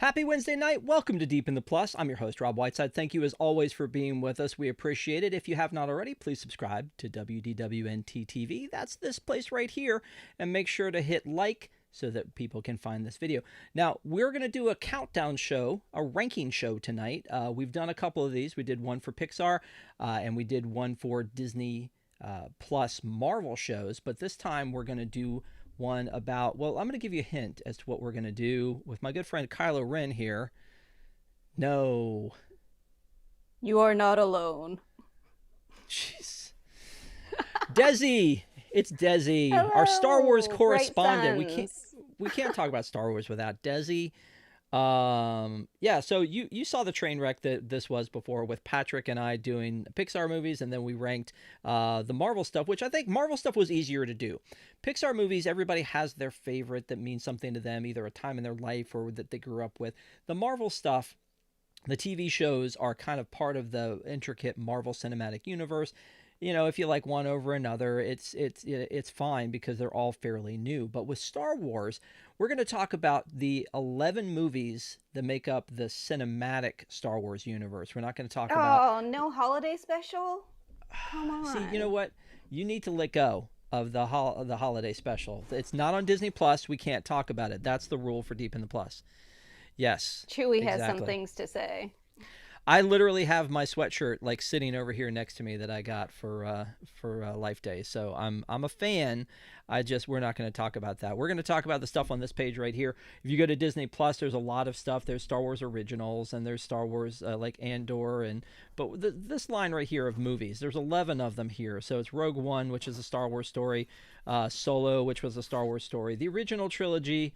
Happy Wednesday night. Welcome to Deep in the Plus. I'm your host, Rob Whiteside. Thank you as always for being with us. We appreciate it. If you have not already, please subscribe to WDWNT TV. That's this place right here. And make sure to hit like so that people can find this video. Now, we're going to do a countdown show, a ranking show tonight. We've done a couple of these. We did one for Pixar and we did one for Disney Plus Marvel shows. But this time we're going to do one about, well, I'm going to give you a hint as to what we're going to do with my good friend Kylo Ren here. No. You are not alone. Jeez. Desi. It's Desi, Hello, our Star Wars bright correspondent. suns. We can't talk about Star Wars without Desi. Yeah, so you saw the train wreck that this was before with Patrick and I doing Pixar movies, and then we ranked the Marvel stuff, which I think Marvel stuff was easier to do. Pixar movies, everybody has their favorite that means something to them, either a time in their life or that they grew up with. The Marvel stuff, the TV shows are kind of part of the intricate Marvel Cinematic Universe. You know, if you like one over another, it's fine because they're all fairly new. But with Star Wars, we're going to talk about the 11 movies that make up the cinematic Star Wars universe. We're not going to talk about. Oh, no holiday special? Come See, you know on. what? You need to let go of the holiday special. It's not on Disney Plus. We can't talk about it. That's the rule for Deep in the Plus. Yes, Chewie has some exactly. things to say. I literally have my sweatshirt like sitting over here next to me that I got for Life Day. So I'm a fan. We're not going to talk about that. We're going to talk about the stuff on this page right here. If you go to Disney Plus, there's a lot of stuff. There's Star Wars originals and there's Star Wars like Andor this line right here of movies. There's 11 of them here. So it's Rogue One, which is a Star Wars story, Solo, which was a Star Wars story, the original trilogy.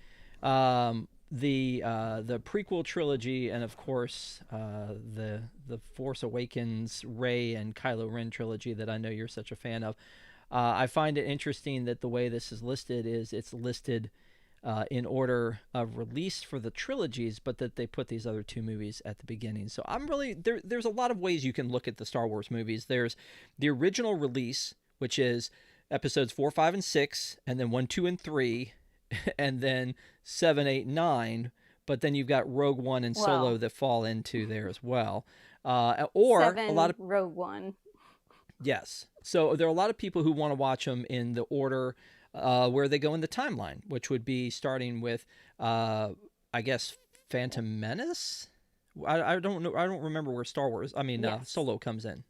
The prequel trilogy, and of course the Force Awakens, Rey and Kylo Ren trilogy that I know you're such a fan of. I find it interesting that the way this is listed is it's listed in order of release for the trilogies, but that they put these other two movies at the beginning. So I'm really there's a lot of ways you can look at the Star Wars movies. There's the original release, which is episodes 4, 5, and 6, and then 1, 2, and 3, and then 7, 8, 9. But then you've got Rogue One and Solo Well, that fall into there as well. Or a lot seven, of Rogue One. yes. So there are a lot of people who want to watch them in the order where they go in the timeline, which would be starting with, I guess, Phantom Menace. I don't know. I don't remember where Star Wars. I mean, Yes. Solo comes in.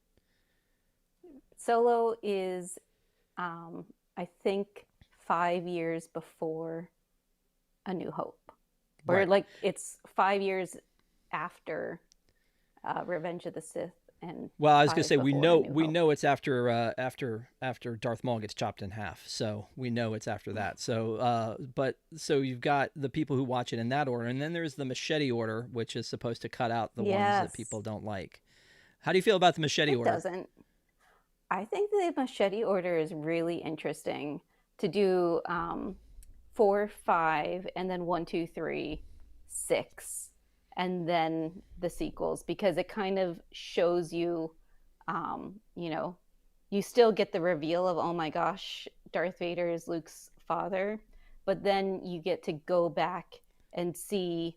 Solo is, I think, 5 years before A New Hope. Or Right. like it's 5 years after Revenge of the Sith and Well, I was gonna five say before A New we Hope. know it's after Darth Maul gets chopped in half, so we know it's after that. So so you've got the people who watch it in that order, and then there's the machete order, which is supposed to cut out the ones that Yes, people don't like. How do you feel about the machete it order? doesn't. I think the machete order is really interesting to do 4, 5, and then 1, 2, 3, 6, and then the sequels because it kind of shows you, you know, you still get the reveal of, oh my gosh, Darth Vader is Luke's father, but then you get to go back and see,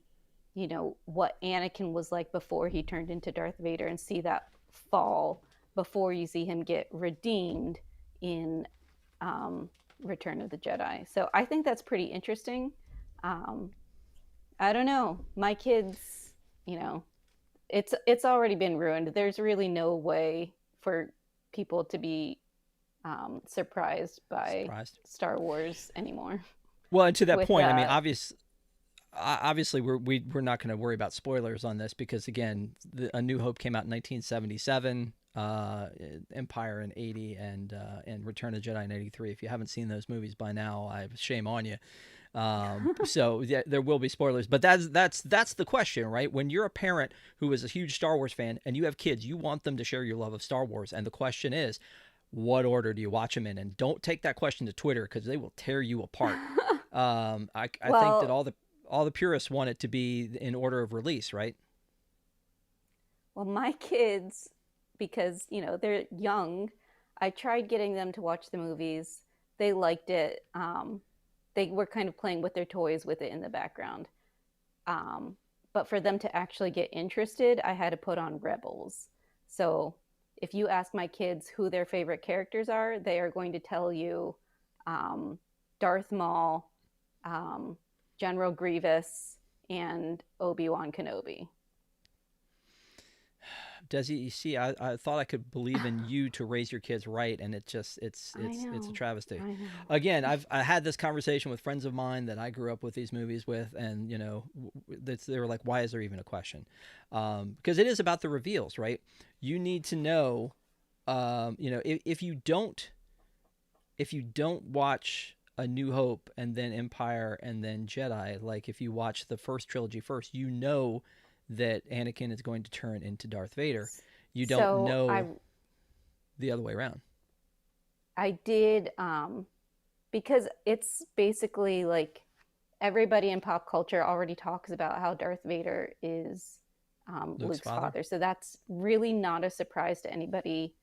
what Anakin was like before he turned into Darth Vader and see that fall before you see him get redeemed in um, Return of the Jedi. So I think that's pretty interesting. Um, I don't know. My kids, you know, it's already been ruined. There's really no way for people to be surprised by Surprised? Star Wars anymore. Well, and to that With point, I mean, obviously we're not going to worry about spoilers on this because again, A New Hope came out in 1977, Empire in 80, and Return of the Jedi in 83. If you haven't seen those movies by now, I shame on you. So yeah, there will be spoilers, but that's the question, right? When you're a parent who is a huge Star Wars fan and you have kids, you want them to share your love of Star Wars, and the question is, what order do you watch them in? And don't take that question to Twitter because they will tear you apart. I think that well, all the purists want it to be in order of release, right? well, my kids, because they're young, I tried getting them to watch the movies. They liked it. They were kind of playing with their toys with it in the background. Um, But for them to actually get interested, I had to put on Rebels. So if you ask my kids who their favorite characters are, they are going to tell you um, Darth Maul, um, General Grievous, and Obi-Wan Kenobi. Desi, you see, I thought I could believe in you to raise your kids right, and it just I it's a know. travesty. I know. Again, I had this conversation with friends of mine that I grew up with these movies with, and they were like, why is there even a question? Because it is about the reveals, right? You need to know, if you don't watch A New Hope and then Empire and then Jedi, like if you watch the first trilogy first, you know that Anakin is going to turn into Darth Vader. You don't So know the other way around. I did because it's basically like everybody in pop culture already talks about how Darth Vader is Luke's Luke's father. father. So that's really not a surprise to anybody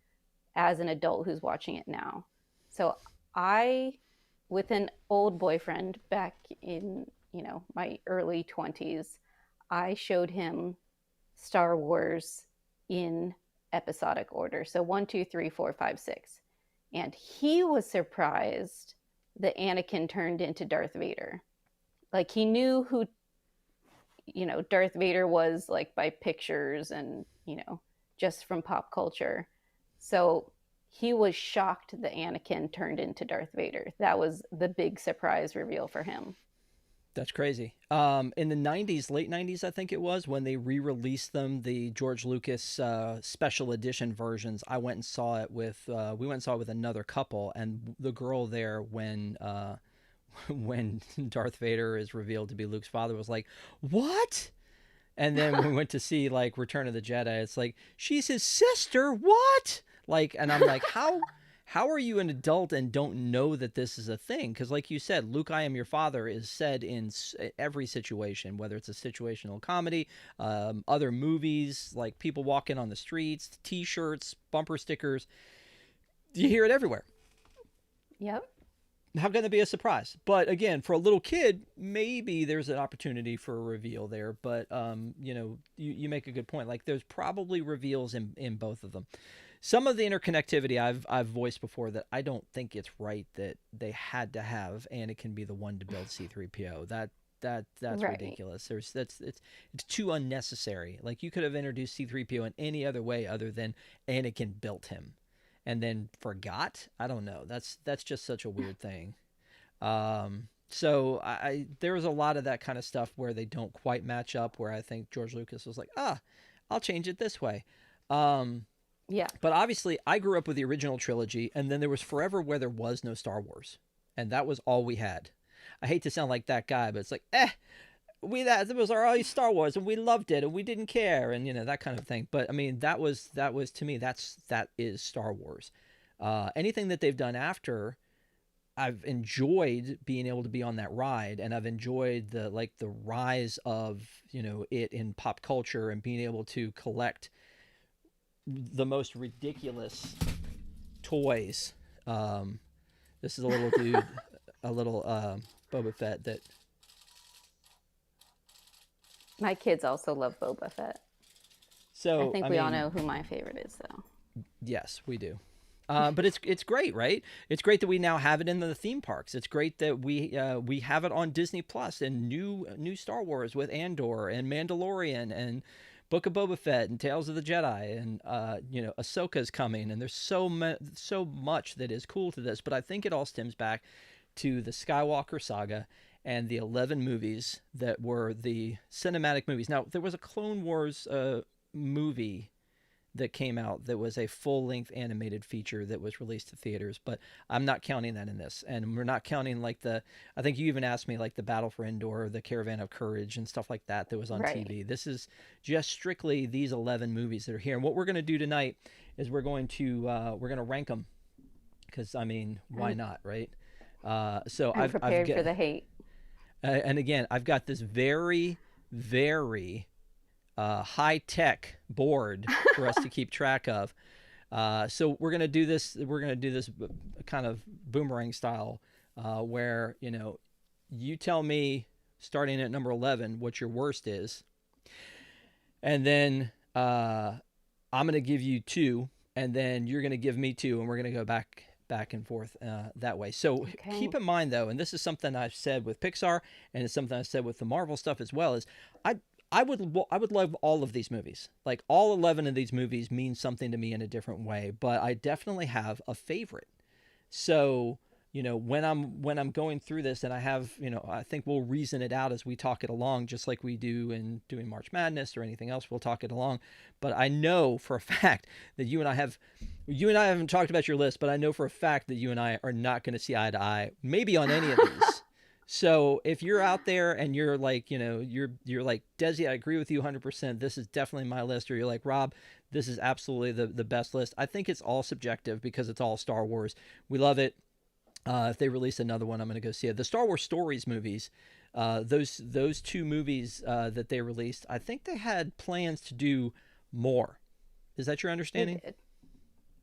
as an adult who's watching it now. So I, with an old boyfriend back in, my early 20s, I showed him Star Wars in episodic order. So one, two, three, four, five, six. And he was surprised that Anakin turned into Darth Vader. Like he knew who, Darth Vader was like by pictures and, just from pop culture. So he was shocked that Anakin turned into Darth Vader. That was the big surprise reveal for him. That's crazy. In the '90s, late '90s, I think it was when they re-released them, the George Lucas special edition versions. I went and saw it with we went and saw it with another couple, and the girl there when when Darth Vader is revealed to be Luke's father was like, "What?" And then when we went to see like Return of the Jedi, it's like, "She's his sister. What?" Like, and I'm like, how are you an adult and don't know that this is a thing? Because, like you said, Luke, I am your father is said in every situation, whether it's a situational comedy, other movies, like people walking on the streets, t shirts, bumper stickers. You hear it everywhere. Yep. How can it be a surprise? But again, for a little kid, maybe there's an opportunity for a reveal there. But, you make a good point. Like, there's probably reveals in both of them. Some of the interconnectivity I've voiced before that I don't think it's right that they had to have Anakin be the one to build C-3PO. That's Right. ridiculous. It's too unnecessary. Like you could have introduced C-3PO in any other way other than Anakin built him and then forgot. I don't know. That's just such a weird thing. So there was a lot of that kind of stuff where they don't quite match up. Where I think George Lucas was like, I'll change it this way. Um, Yeah. but obviously, I grew up with the original trilogy, and then there was forever where there was no Star Wars, and that was all we had. I hate to sound like that guy, but it's like, that was our only Star Wars, and we loved it, and we didn't care, and that kind of thing. But I mean, that was to me, that is Star Wars. Anything that they've done after, I've enjoyed being able to be on that ride, and I've enjoyed the rise of it in pop culture and being able to collect the most ridiculous toys. Um, this is a little dude, a little Boba Fett that. My kids also love Boba Fett. I So think I we all mean, know who my favorite is, though. yes, we do. But it's great, right? It's great that we now have it in the theme parks. It's great that we have it on Disney Plus and new Star Wars with Andor and Mandalorian and Book of Boba Fett and Tales of the Jedi and Ahsoka's coming and there's so much that is cool to this. But I think it all stems back to the Skywalker saga and the 11 movies that were the cinematic movies. Now there was a Clone Wars movie that came out that was a full-length animated feature that was released to theaters, but I'm not counting that in this, and we're not counting like I think you even asked me like the Battle for Endor, the Caravan of Courage, and stuff like that was on Right. TV. This is just strictly these 11 movies that are here, and what we're going to do tonight is we're going to rank them because I mean why I'm not, right? So I'm I've prepared got for the hate. and again I've got this very very high tech board for us to keep track of. So we're gonna do this. We're gonna do this kind of boomerang style, where you tell me starting at number 11 what your worst is, and then I'm gonna give you two, and then you're gonna give me two, and we're gonna go back and forth that way. So keep Okay. in mind though, and this is something I've said with Pixar, and it's something I've said with the Marvel stuff as well. Is I I would love all of these movies. Like all 11 of these movies mean something to me in a different way, but I definitely have a favorite. So, when I'm going through this and I have, I think we'll reason it out as we talk it along, just like we do in doing March Madness or anything else. We'll talk it along. But I know for a fact that you and I haven't talked about your list, but I know for a fact that you and I are not going to see eye to eye, maybe on any of these. So if you're out there and you're like, you're like, Desi, I agree with you 100%. This is definitely my list. Or you're like, Rob, this is absolutely the best list. I think it's all subjective because it's all Star Wars. We love it. If they release another one, I'm going to go see it. The Star Wars Stories movies, those two movies that they released, I think they had plans to do more. Is that your They understanding? did.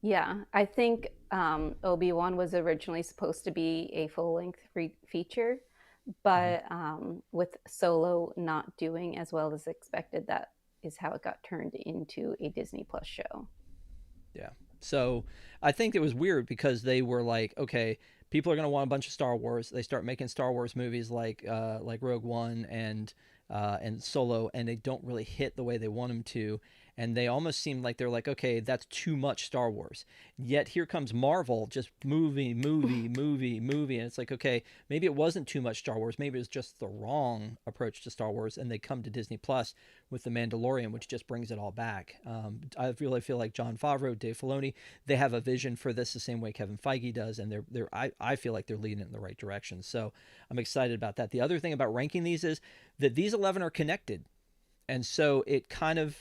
Yeah, I think Obi-Wan was originally supposed to be a full-length feature, Mm-hmm. but with Solo not doing as well as expected, that is how it got turned into a Disney Plus show. Yeah. So I think it was weird because they were like, okay, people are going to want a bunch of Star Wars. They start making Star Wars movies like Rogue One and Solo, and they don't really hit the way they want them to. And they almost seem like they're like, okay, that's too much Star Wars. Yet here comes Marvel, just movie, movie, movie, movie, and it's like, okay, maybe it wasn't too much Star Wars. Maybe it was just the wrong approach to Star Wars, and they come to Disney Plus with the Mandalorian, which just brings it all back. I really feel like John Favreau, Dave Filoni, they have a vision for this the same way Kevin Feige does, and I feel like they're leading it in the right direction. So I'm excited about that. The other thing about ranking these is that these 11 are connected, and so it kind of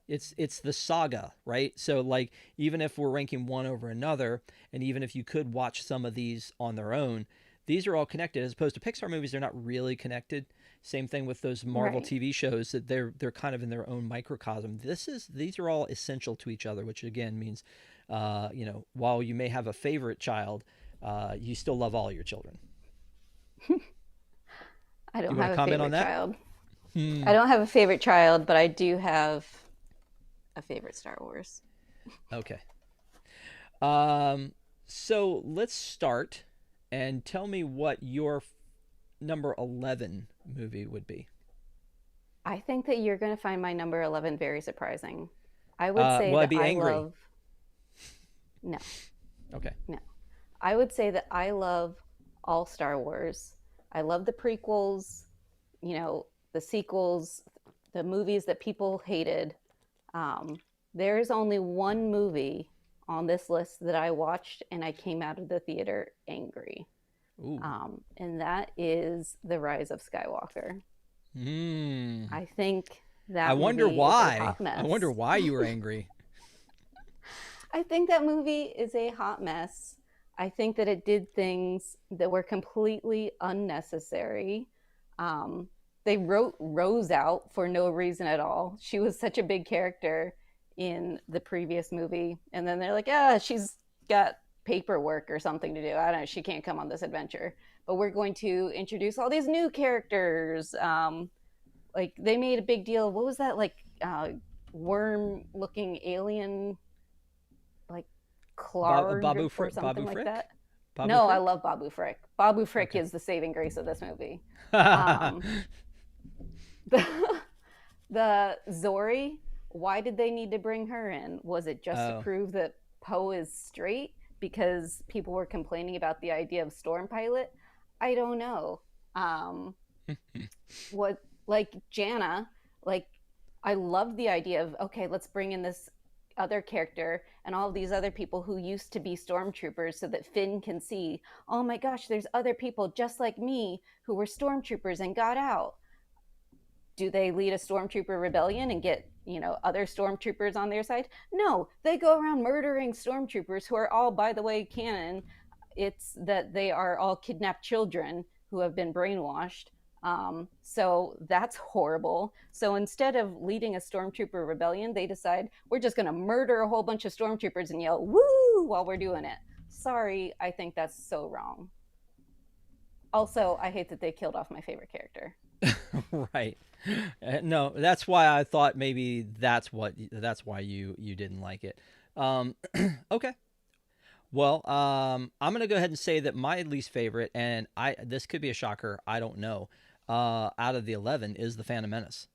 it's the saga, right? So like even if we're ranking one over another, and even if you could watch some of these on their own, these are all connected. As opposed to Pixar movies, they're not really connected. Same thing with those Marvel Right. TV shows that they're kind of in their own microcosm. These are all essential to each other, which again means, while you may have a favorite child, you still love all your children. I Do you don't want to have a comment on favorite that? child. Hmm. I don't have a favorite child, but I do have a favorite Star Wars. Okay. Um. So let's start, and tell me what your number 11 movie would be. I think that you're going to find my number 11 very surprising. I would say Will I that be I angry? love, no, Okay. no. I would say that I love all Star Wars. I love the prequels, the sequels, the movies that people hated. Um, there is only one movie on this list that I watched and I came out of the theater angry. Ooh. And that is The Rise of Skywalker. Hmm. I think I that wonder movie is a why. hot I wonder mess. why you were angry. I think that movie is a hot mess. I think that it did things that were completely unnecessary. Um, they wrote Rose out for no reason at all. She was such a big character in the previous movie. And then they're like, yeah, she's got paperwork or something to do. I don't know. She can't come on this adventure. But we're going to introduce all these new characters. Like they made a big deal. What was that like worm looking alien like Clarg or something Babu like Frick? that? Babu No, I Frick? love Babu Frick. Babu Frick Okay. is the saving grace of this movie. Um, the, the Zori, why did they need to bring her in? Was it just to Oh. prove that Poe is straight because people were complaining about the idea of Storm Pilot? I don't know. Um, what like Jana, like I love the idea of okay, let's bring in this other character and all of these other people who used to be stormtroopers so that Finn can see, oh my gosh, there's other people just like me who were stormtroopers and got out. Do they lead a stormtrooper rebellion and get, other stormtroopers on their side? No, they go around murdering stormtroopers who are all, by the way, canon. It's that they are all kidnapped children who have been brainwashed. So that's horrible. So instead of leading a stormtrooper rebellion, they decide we're just going to murder a whole bunch of stormtroopers and yell "woo" while we're doing it. Sorry, I think that's so wrong. Also, I hate that they killed off my favorite character. Right. No, that's why I thought maybe that's why you didn't like it. Um, okay. Well, I'm gonna go ahead and say that my least favorite, and I this could be a shocker. I don't know. Out of the 11 is the Phantom Menace.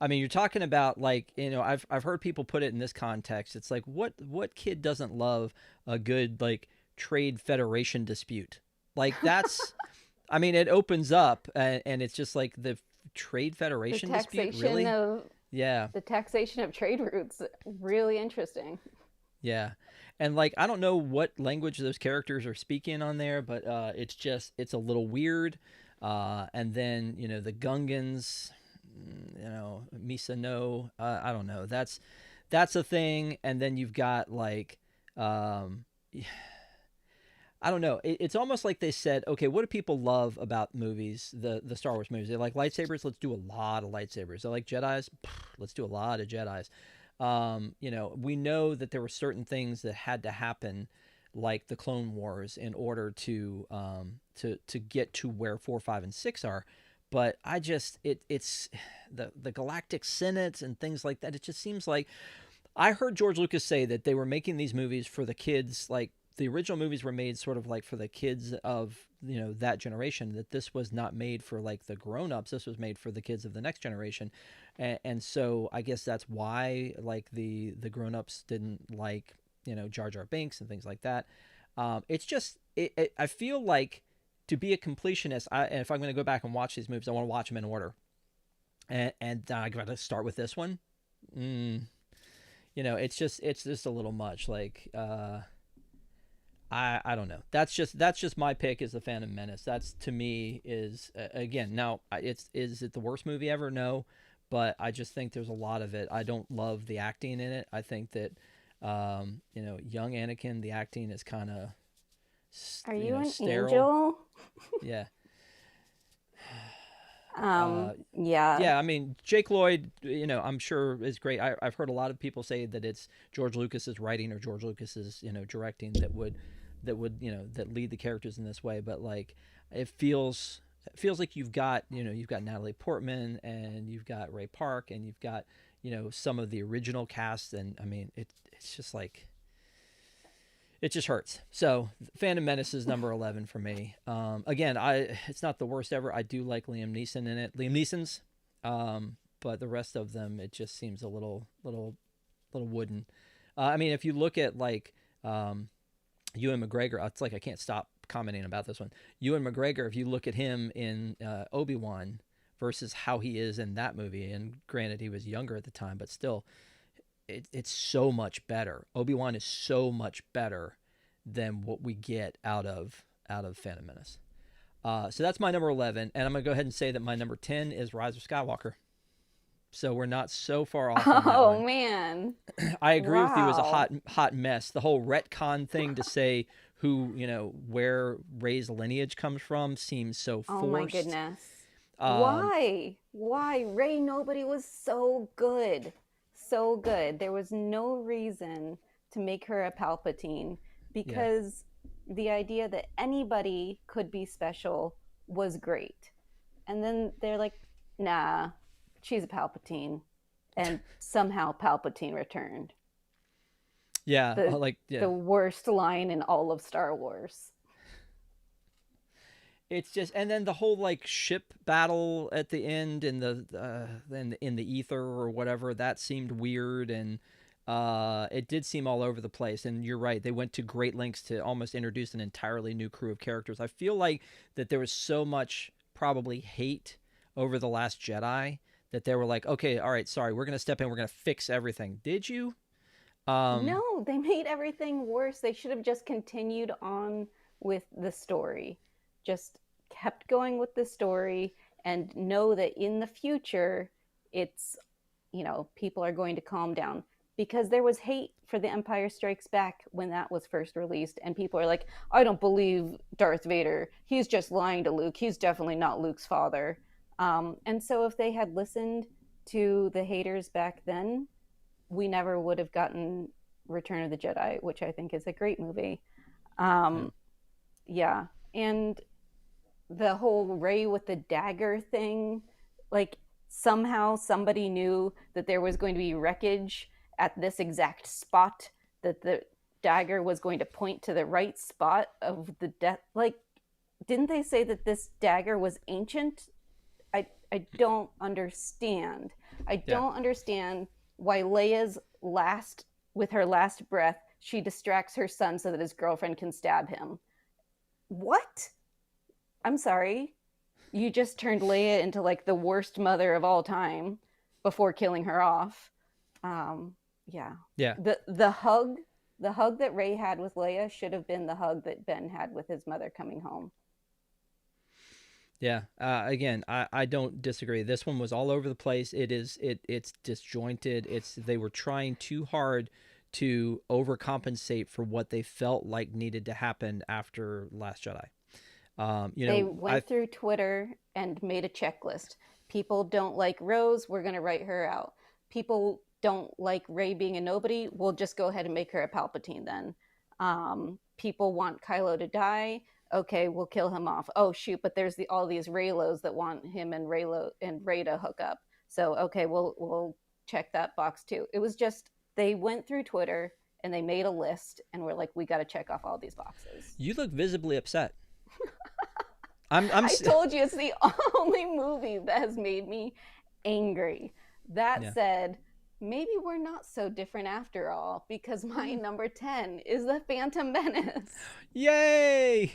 I mean, you're talking about like I've heard people put it in this context. It's like what kid doesn't love a good like trade federation dispute? Like that's I mean, it opens up and it's just like the trade The federation dispute, taxation really? of Yeah, the taxation of trade routes, really interesting. yeah. And like I don't know what language those characters are speaking on there, but it's a little weird. And then the Gungans, Misa no, I don't know. That's a thing. And then you've got like um, I don't know. It's almost like they said, okay, what do people love about movies, the Star Wars movies? They like lightsabers. Let's do a lot of lightsabers. They like Jedi's. Let's do a lot of Jedi's. We know that there were certain things that had to happen, like the Clone Wars, in order to get to where 4, 5, and 6 are. But I just it's the Galactic Senate and things like that. It just seems like I heard George Lucas say that they were making these movies for the kids. Like the original movies were made sort of like for the kids of that generation. That this was not made for like the grown-ups. This was made for the kids of the next generation. And so I guess that's why like the grown-ups didn't like Jar Jar Binks and things like that. It's just I feel like to be a completionist, and if I'm going to go back and watch these movies, I want to watch them in order. And I got to start with this one. Mm, it's just a little much. Like I don't know. That's just my pick is the Phantom Menace. That's to me is again now it's is it the worst movie ever? No, but I just think there's a lot of it. I don't love the acting in it. I think that young Anakin, the acting is kind of Are you an sterile. angel? Yeah. Um, Uh, yeah. yeah, I mean, Jake Lloyd, I'm sure is great. I've heard a lot of people say that it's George Lucas's writing or George Lucas's, directing that lead the characters in this way. But like, it feels like you've got Natalie Portman and you've got Ray Park and you've got some of the original cast, and I mean, it's just like it just hurts. So Phantom Menace is number 11 for me. Again, it's not the worst ever. I do like Liam Neeson in it. Liam Neeson's, but the rest of them, it just seems a little wooden. I mean, if you look at like Ewan McGregor, it's like I can't stop commenting about this one. Ewan McGregor, if you look at him in Obi-Wan versus how he is in that movie, and granted he was younger at the time, but still, it's so much better. Obi-Wan is so much better than what we get out of Phantom Menace. So that's my number 11, and I'm gonna go ahead and say that my number 10 is Rise of Skywalker. So we're not so far off on that Oh one. man. I agree with you. It was a Wow. hot mess. The whole retcon thing to say where Rey's lineage comes from seems so Oh my forced. goodness. Um, Why? Why? Ray Nobody was so good. So good. There was no reason to make her a Palpatine yeah, because the idea that anybody could be special was great. And then they're like, nah, she's a Palpatine. And somehow Palpatine returned. yeah, The like yeah. the worst line in all of Star Wars. It's just, and then the whole like ship battle at the end in the in the ether or whatever that seemed weird, and it did seem all over the place. And you're right, they went to great lengths to almost introduce an entirely new crew of characters. I feel like that there was so much probably hate over the Last Jedi that they were like, okay, all right, sorry, we're gonna step in, we're gonna fix everything. Did you? Um, No, they made everything worse. They should have just continued on with the story. Just kept going with the story and know that in the future, it's, people are going to calm down because there was hate for The Empire Strikes Back when that was first released. And people are like, I don't believe Darth Vader. He's just lying to Luke. He's definitely not Luke's father. And so if they had listened to the haters back then, we never would have gotten Return of the Jedi, which I think is a great movie. yeah. Um, yeah, and the whole Ray with the dagger thing, like somehow somebody knew that there was going to be wreckage at this exact spot, that the dagger was going to point to the right spot of the death. Like, didn't they say that this dagger was ancient? I don't understand. I Yeah. don't understand why Leia's last, with her last breath, she distracts her son so that his girlfriend can stab him. What? I'm sorry. You just turned Leia into like the worst mother of all time before killing her off. Yeah. Yeah. The hug that Ray had with Leia should have been the hug that Ben had with his mother coming home. Yeah. Again, I don't disagree. This one was all over the place. It's disjointed. They were trying too hard to overcompensate for what they felt like needed to happen after Last Jedi. They I went through Twitter and made a checklist. People don't like Rose, we're going to write her out. People don't like Ray being a nobody, we'll just go ahead and make her a Palpatine then. People want Kylo to die. Okay, we'll kill him off. Oh shoot, but there's all these Raylos that want him and Raylo and Ray to hook up. So okay, we'll check that box too. It was just they went through Twitter and they made a list and we're like, we got to check off all these boxes. You look visibly upset. I'm I told you it's the only movie that has made me angry. That Yeah. said, maybe we're not so different after all, because my number 10 is The Phantom Menace. Yay!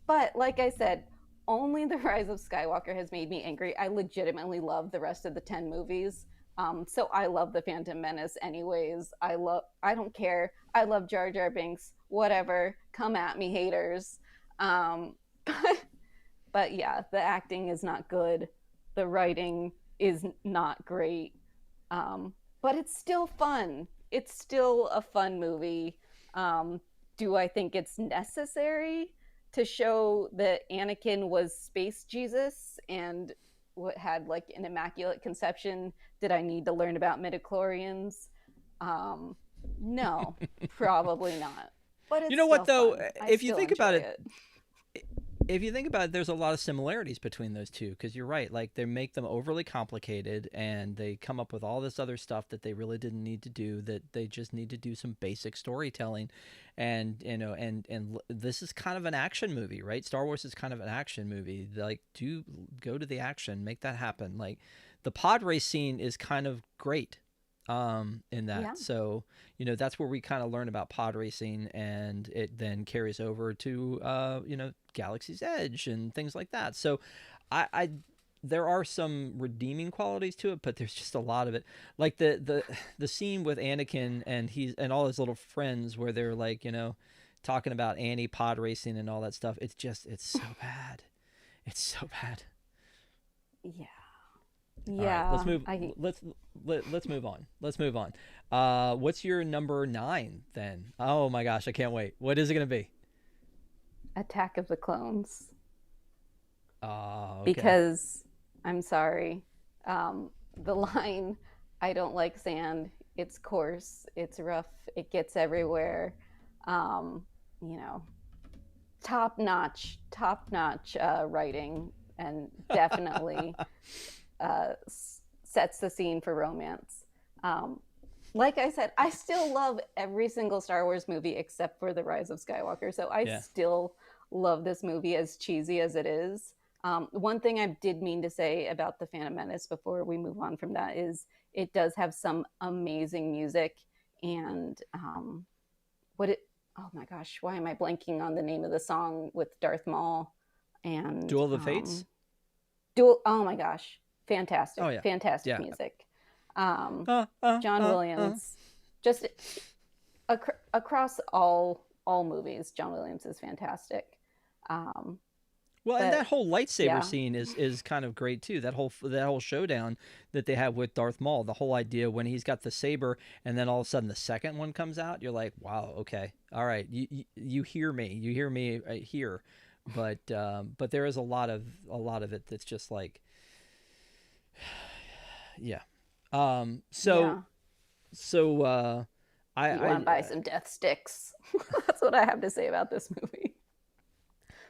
But like I said, only The Rise of Skywalker has made me angry. I legitimately love the rest of the 10 movies. So I love The Phantom Menace anyways. I don't care. I love Jar Jar Binks. Whatever. Come at me, haters. But, but yeah, the acting is not good. The writing is not great. But it's still fun. It's still a fun movie. Do I think it's necessary to show that Anakin was space Jesus and what had like an immaculate conception? Did I need to learn about midichlorians? No, probably not. But You it's know what still though? fun. I If you still think enjoy about it, it. if you think about it, there's a lot of similarities between those two because you're right. Like they make them overly complicated and they come up with all this other stuff that they really didn't need to do. That they just need to do some basic storytelling, and this is kind of an action movie, right? Star Wars is kind of an action movie. Like, do go to the action, make that happen. Like the pod race scene is kind of great in Yeah. that. So, that's where we kind of learn about pod racing and it then carries over to, Galaxy's Edge and things like that. So I there are some redeeming qualities to it, but there's just a lot of it. Like the scene with Anakin and he's and all his little friends where they're like, talking about anti pod racing and all that stuff. It's so bad. It's so bad. Yeah. All right, let's Yeah. move. I Let's move on. Let's move on. What's your number 9 then? Oh my gosh, I can't wait. What is it gonna be? Attack of the Clones. Okay. Because I'm sorry, the line, I don't like sand, it's coarse, it's rough, it gets everywhere. um, you know top notch writing, and definitely sets the scene for romance. um, like I said, I still love every single Star Wars movie except for The Rise of Skywalker. So I Yeah. still love this movie, as cheesy as it is. One thing I did mean to say about The Phantom Menace before we move on from that is it does have some amazing music. And what it, oh my gosh, why am I blanking on the name of the song with Darth Maul and Duel of the Fates. dual, oh my gosh, Oh fantastic, yeah. fantastic Yeah. music. Uh, uh, John uh, uh. Williams, just across all movies, John Williams is fantastic. Um, Well, and that but whole lightsaber yeah, scene is kind of great too. That whole showdown that they have with Darth Maul, the whole idea when he's got the saber, and then all of a sudden the second one comes out, you're like, wow, okay, all right, you hear me here, but there is a lot of it that's just like, yeah, so yeah. so You want to buy I some death sticks? That's what I have to say about this movie.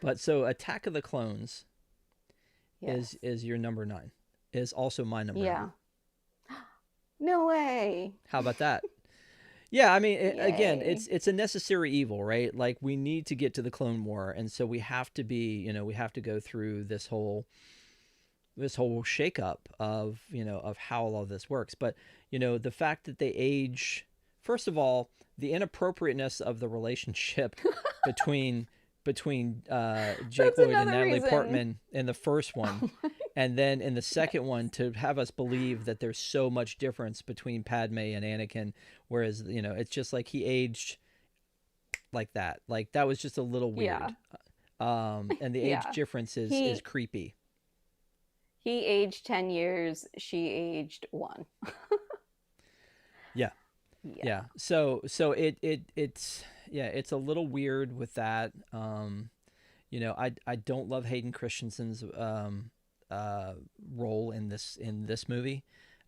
But so Attack of the Clones Yes. is your number 9. Is also my number 9. Yeah. No way. How about that? Yeah, I mean, again, Yay. it's a necessary evil, right? Like we need to get to the Clone War, and so we have to be, we have to go through this whole shakeup of of how all of this works. But the fact that they age, first of all, the inappropriateness of the relationship between Jake That's Lloyd and another Natalie reason. Portman in the first one, and then in the second Yes. one to have us believe that there's so much difference between Padme and Anakin, whereas it's just like he aged like that. Like that was just a little Yeah. weird. And the age Yeah. difference is He creepy. he aged 10 years, she aged 1. Yeah. Yeah. Yeah. So it's yeah, it's a little weird with that. I don't love Hayden Christensen's uh role in this movie.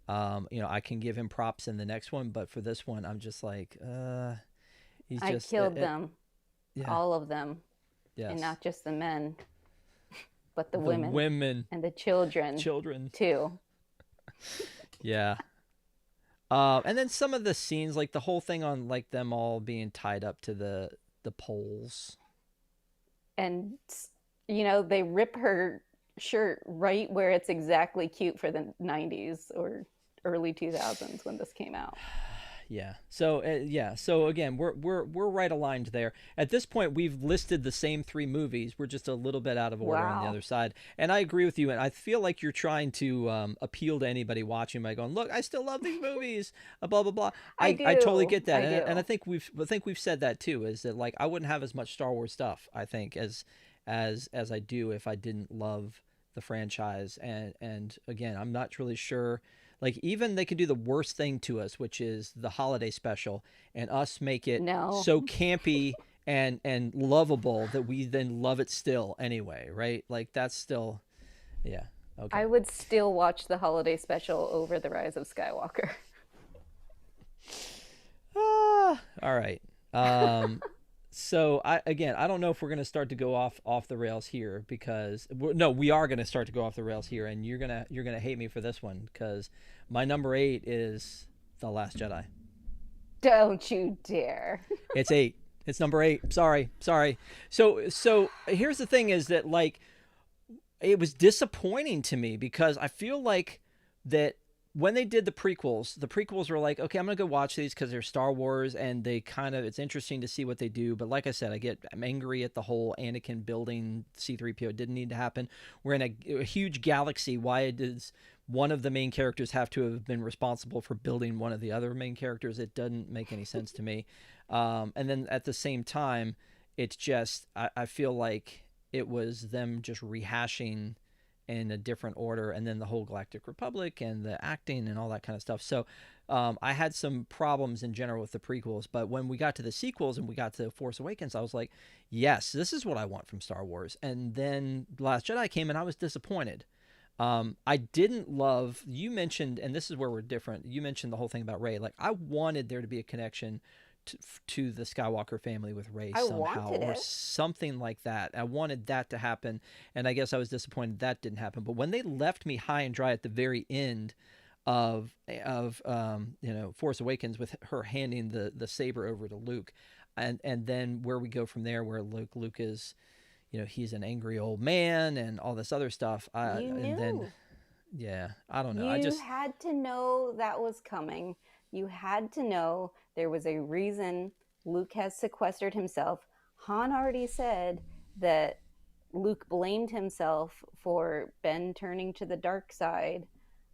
I can give him props in the next one, but for this one I'm just like he's I just killed them, yeah. all of them, and Yes. not just the men, but the The women women, and the children children. too. Yeah. And then some of the scenes, like the whole thing on like them all being tied up to the poles. And they rip her shirt right where it's exactly cute for the 90s or early 2000s when this came out. Yeah. So yeah. So again, we're right aligned there. At this point, we've listed the same 3 movies. We're just a little bit out of order on the Wow. other side. And I agree with you. And I feel like you're trying to appeal to anybody watching by going, "Look, I still love these movies." Blah blah blah. I I totally do. get that, I and I do. think we've said that too. Is that like I wouldn't have as much Star Wars stuff. I think as I do if I didn't love the franchise. And again, I'm not really sure, like even they could do the worst thing to us, which is the holiday special, and us make it No. so campy and lovable that we then love it still anyway, right? Like that's still, yeah, okay. I would still watch the holiday special over The Rise of Skywalker. All right. So I don't know if we're gonna start to go off the rails here because no, we are gonna start to go off the rails here, and you're gonna hate me for this one because my number 8 is The Last Jedi. Don't you dare. It's 8. It's number 8. Sorry. So here's the thing: is that like it was disappointing to me because I feel like that when they did the prequels were like, okay, I'm gonna go watch these because they're Star Wars and they kind of it's interesting to see what they do. But like I said, I'm angry at the whole Anakin building C-3PO. It didn't need to happen. We're in a huge galaxy. Why does one of the main characters have to have been responsible for building one of the other main characters? It doesn't make any sense to me. And then at the same time, it's just I feel like it was them just rehashing in a different order, and then the whole Galactic Republic and the acting and all that kind of stuff. So I had some problems in general with the prequels, but when we got to the sequels and we got to Force Awakens, I was like, yes, this is what I want from Star Wars. And then Last Jedi came and I was disappointed. I didn't love, you mentioned, and this is where we're different, you mentioned the whole thing about Rey. Like I wanted there to be a connection to the Skywalker family with Rey I somehow wanted or it. something like that. I wanted that to happen, and I guess I was disappointed that didn't happen. But when they left me high and dry at the very end of Force Awakens with her handing the saber over to Luke, and then where we go from there, where Luke is, he's an angry old man and all this other stuff. You And then knew. yeah, I don't know. I You just had to know that was coming. You had to know there was a reason Luke has sequestered himself. Han already said that Luke blamed himself for Ben turning to the dark side,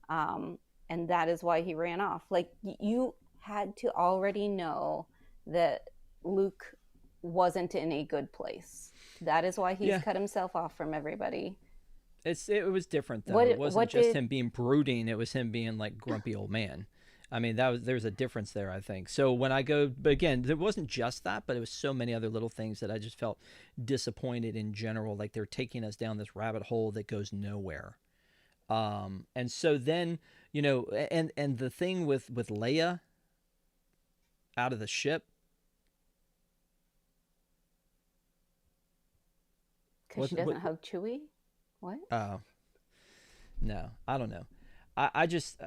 um, and that is why he ran off. Like, you had to already know that Luke wasn't in a good place. That is why he's yeah. cut himself off from everybody. It was different though. It What wasn't what just did him being brooding. It was him being like grumpy old man. I mean, there's a difference there, I think. So when I go, but again, there wasn't just that, but it was so many other little things that I just felt disappointed in general. Like they're taking us down this rabbit hole that goes nowhere. And so then, and the thing with Leia out of the ship, Because she What? doesn't hug Chewie. What? Oh, no, I don't know. I just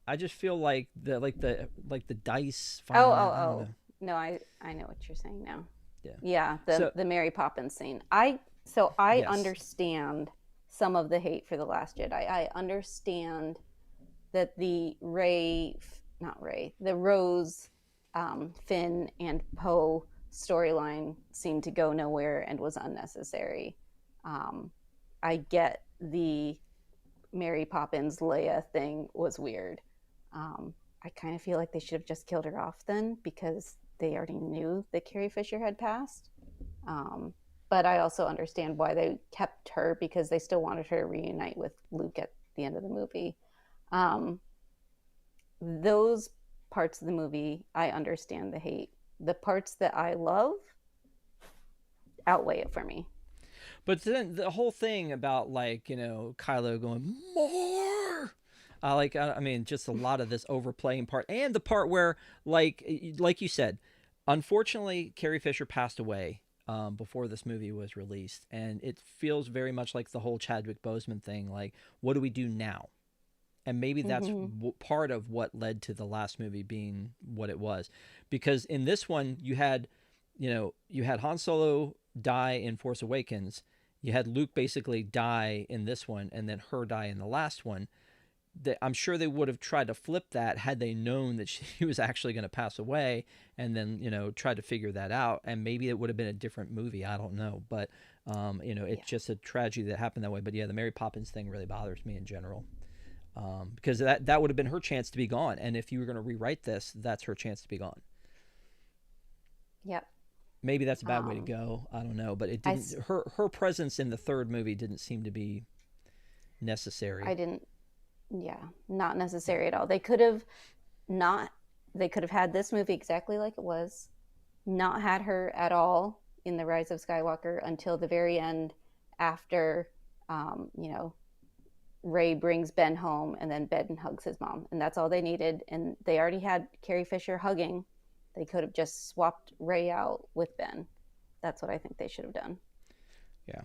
I just feel like the dice Oh, finally. oh, I don't oh. know. No, I know what you're saying now. Yeah. Yeah, So the Mary Poppins scene. I yes, understand some of the hate for the Last Jedi. I understand that the Ray, not Ray, the Rose, Finn, and Poe storyline seemed to go nowhere and was unnecessary. Um, I get the Mary Poppins Leia thing was weird. I kind of feel like they should have just killed her off then because they already knew that Carrie Fisher had passed. Um, but I also understand why they kept her because they still wanted her to reunite with Luke at the end of the movie. Um, those parts of the movie, I understand the hate. The parts that I love outweigh it for me. but then the whole thing about Kylo going more. I mean, just a lot of this overplaying part, and the part where like you said, unfortunately, Carrie Fisher passed away before this movie was released, and it feels very much like the whole Chadwick Boseman thing. Like, what do we do now? And maybe that's Mm-hmm. part of what led to the last movie being what it was, because in this one you had Han Solo die in Force Awakens, you had Luke basically die in this one, and then her die in the last one. That I'm sure they would have tried to flip that had they known that she was actually going to pass away, and then tried to figure that out, and maybe it would have been a different movie. I don't know, but Yeah. it's just a tragedy that happened that way. But yeah, the Mary Poppins thing really bothers me in general, because that would have been her chance to be gone. And if you were going to rewrite this, that's her chance to be gone. Yep. Maybe that's a bad way to Um, go. I don't know, but it I, didn't. Her presence in the third movie didn't seem to be I necessary. didn't, yeah, not necessary at all. They could have not, they could have had this movie exactly like it was, not had her at all in The Rise of Skywalker until the very end after, you know, Ray brings Ben home and then Ben hugs his mom. And that's all they needed. And they already had Carrie Fisher hugging. They could have just swapped Ray out with Ben. That's what I think they should have done. Yeah.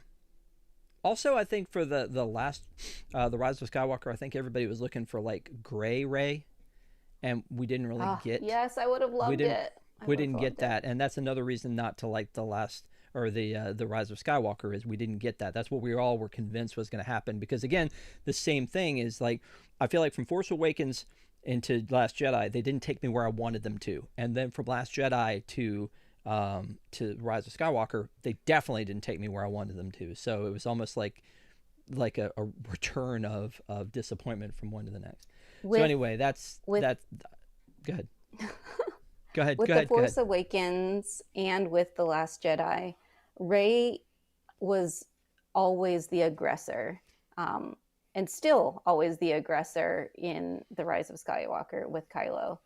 Also, I think for the last, the Rise of Skywalker, I think everybody was looking for like Gray Ray, and we didn't really Oh, get yes, I would have we loved didn't it. I we would have didn't get loved it. that, and that's another reason not to like the last or the Rise of Skywalker is we didn't get that. That's what we all were convinced was going to happen, because again, the same thing is like I feel like from Force Awakens into Last Jedi, they didn't take me where I wanted them to, and then from Last Jedi to Rise of Skywalker, they definitely didn't take me where I wanted them to. So it was almost like a return of disappointment from one to the next. So With anyway, with that's good. Go ahead. with Go the ahead. Go ahead. Force Awakens and with the Last Jedi, Ray was always the aggressor, um, and still always the aggressor in the Rise of Skywalker with Kylo.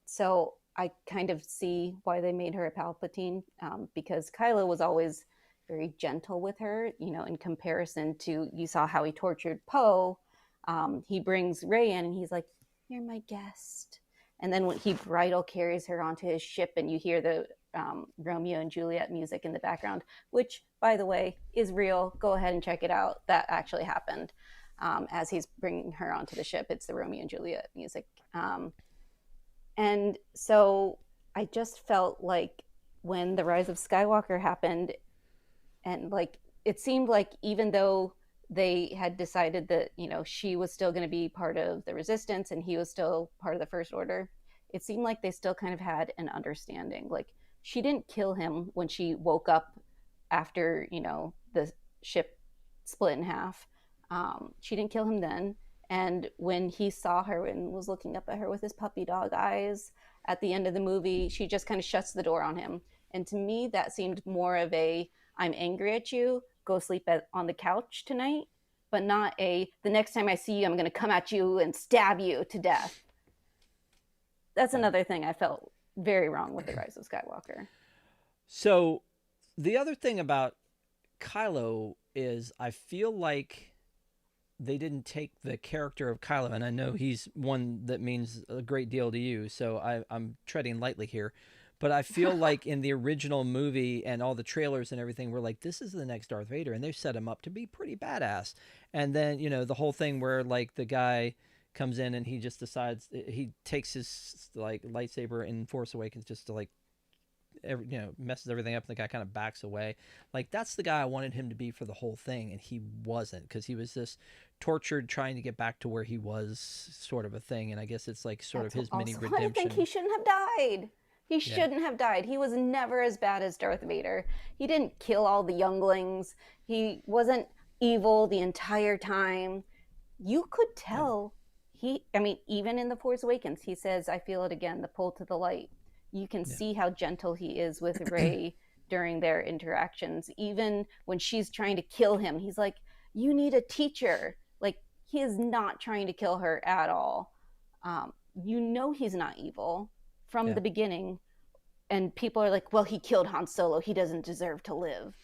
So I kind of see why they made her a Palpatine, because Kylo was always very gentle with her. You know, in comparison to you saw how he tortured Poe. He brings Ray in, and he's like, "You're my guest." And then when he bridal carries her onto his ship, and you hear the Romeo and Juliet music in the background, which, by the way, is real. Go ahead and check it out. That actually happened. As he's bringing her onto the ship, it's the Romeo and Juliet music. And so I just felt like when the Rise of Skywalker happened, and like it seemed like even though they had decided that she was still going to be part of the resistance and he was still part of the First Order, it seemed like they still kind of had an understanding. Like she didn't kill him when she woke up after the ship split in half. She didn't kill him then. And when he saw her and was looking up at her with his puppy dog eyes at the end of the movie, she just kind of shuts the door on him. And to me, that seemed more of a I'm angry at you, go sleep on the couch tonight, but not a the next time I see you, I'm going to come at you and stab you to death. That's Yeah. another thing I felt very wrong with The Rise of Skywalker. So the other thing about Kylo is I feel like they didn't take the character of Kylo, and I know he's one that means a great deal to you, so I'm treading lightly here. But I feel like in the original movie and all the trailers and everything, we're like, this is the next Darth Vader, and they've set him up to be pretty badass. And then the whole thing where like the guy comes in and he just decides he takes his like lightsaber in Force Awakens just to like messes everything up, and the guy kind of backs away. Like that's the guy I wanted him to be for the whole thing, and he wasn't, because he was this tortured trying to get back to where he was, sort of a thing. And I guess it's like sort of That's his mini also why I think redemption. he shouldn't have died. He Yeah, shouldn't have died. He was never as bad as Darth Vader. He didn't kill all the younglings. He wasn't evil the entire time. You could yeah, tell I mean, even in The Force Awakens, he says, I feel it again, the pull to the light. You can yeah, see how gentle he is with Rey during their interactions. Even when she's trying to kill him, he's like, you need a teacher. Like, he is not trying to kill her at all. He's not evil from yeah. the beginning. And people are like, well, he killed Han Solo. He doesn't deserve to live.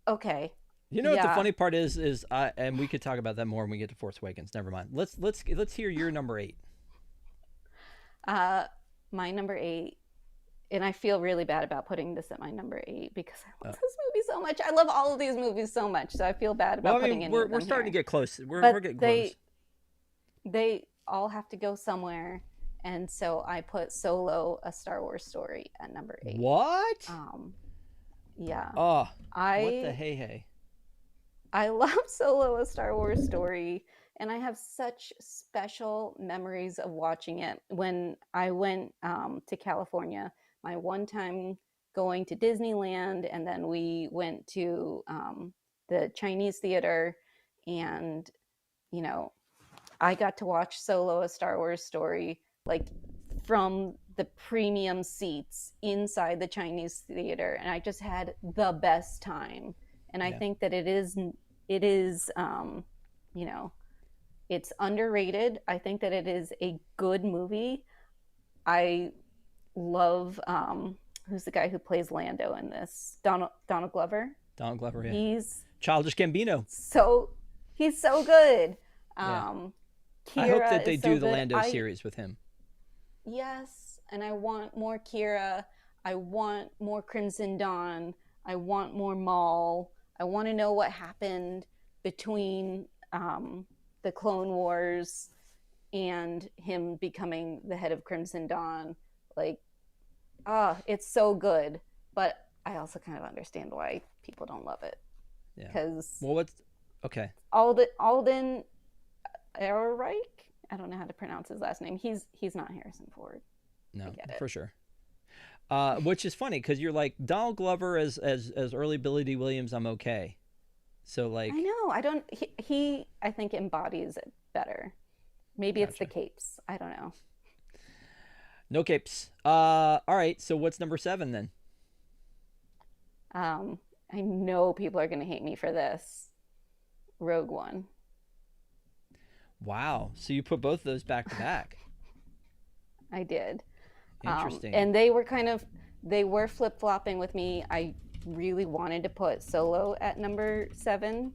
Okay. You know what the Yeah. funny part is I and we could talk about that more when we get to Force Awakens. Never mind. Let's hear your number 8. Uh, my number 8, and I feel really bad about putting this at my number 8 because I Uh, love this movie so much. I love all of these movies so much, so I feel bad well, about I putting mean, any of we're them starting to here. get close. We're But getting close. they all have to go somewhere, and so I put Solo: A Star Wars Story at number 8. What? Um, yeah, Oh, what the I hey hey? I love Solo: A Star Wars Story, and I have such special memories of watching it. When I went to California, my one time going to Disneyland, and then we went to the Chinese theater, and you know, I got to watch Solo: A Star Wars Story like from the premium seats inside the Chinese theater, and I just had the best time. And I Yeah. think that it is you know, it's underrated. I think that it is a good movie. I love who's the guy who plays Lando in this? Donald Glover. Donald Glover, yeah. He's Childish Gambino. so he's so good. Yeah. Um, I hope that Kira they is so do the good. Lando I series with him. Yes, and I want more Kira. I want more Crimson Dawn. I want more Maul. I want to know what happened between the Clone Wars and him becoming the head of Crimson Dawn. Like, it's so good. But I also kind of understand why people don't love it Yeah. because Well, what's okay? Alden Ehrenreich. I don't know how to pronounce his last name. He's not Harrison Ford. I No, get it. for sure. Which is funny because you're like Donald Glover as early Billy D. Williams. I'm okay. So I like, know. I don't. He I think embodies it better. Maybe it's the gotcha. capes. I don't know. No capes. All right. So what's number 7 then? I know people are going to hate me for this. Rogue One. Wow. So you put both of those back to back. I did. Interesting. And they were flip flopping with me. I really wanted to put Solo at number 7,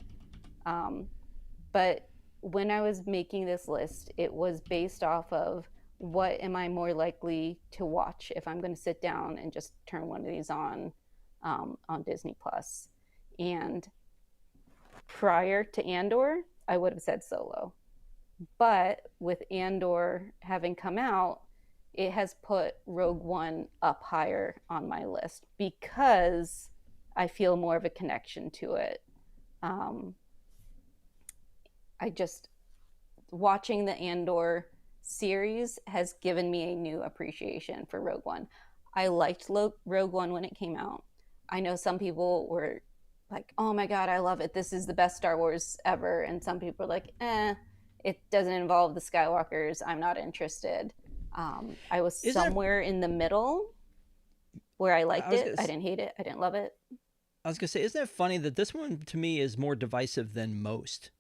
but when I was making this list, it was based off of what am I more likely to watch if I'm going to sit down and just turn one of these on Disney Plus. And prior to Andor, I would have said Solo, but with Andor having come out, it has put Rogue One up higher on my list because I feel more of a connection to it. Um, I just watching the Andor series has given me a new appreciation for Rogue One. I liked Rogue One when it came out. I know some people were like, "Oh my god, I love it. This is the best Star Wars ever." And some people are like, it doesn't involve the Skywalkers. I'm not interested." I was Isn't it? somewhere in the middle where I I liked was it. gonna. I didn't hate it. I didn't love it. I was gonna say, isn't it funny that this one to me is more divisive than most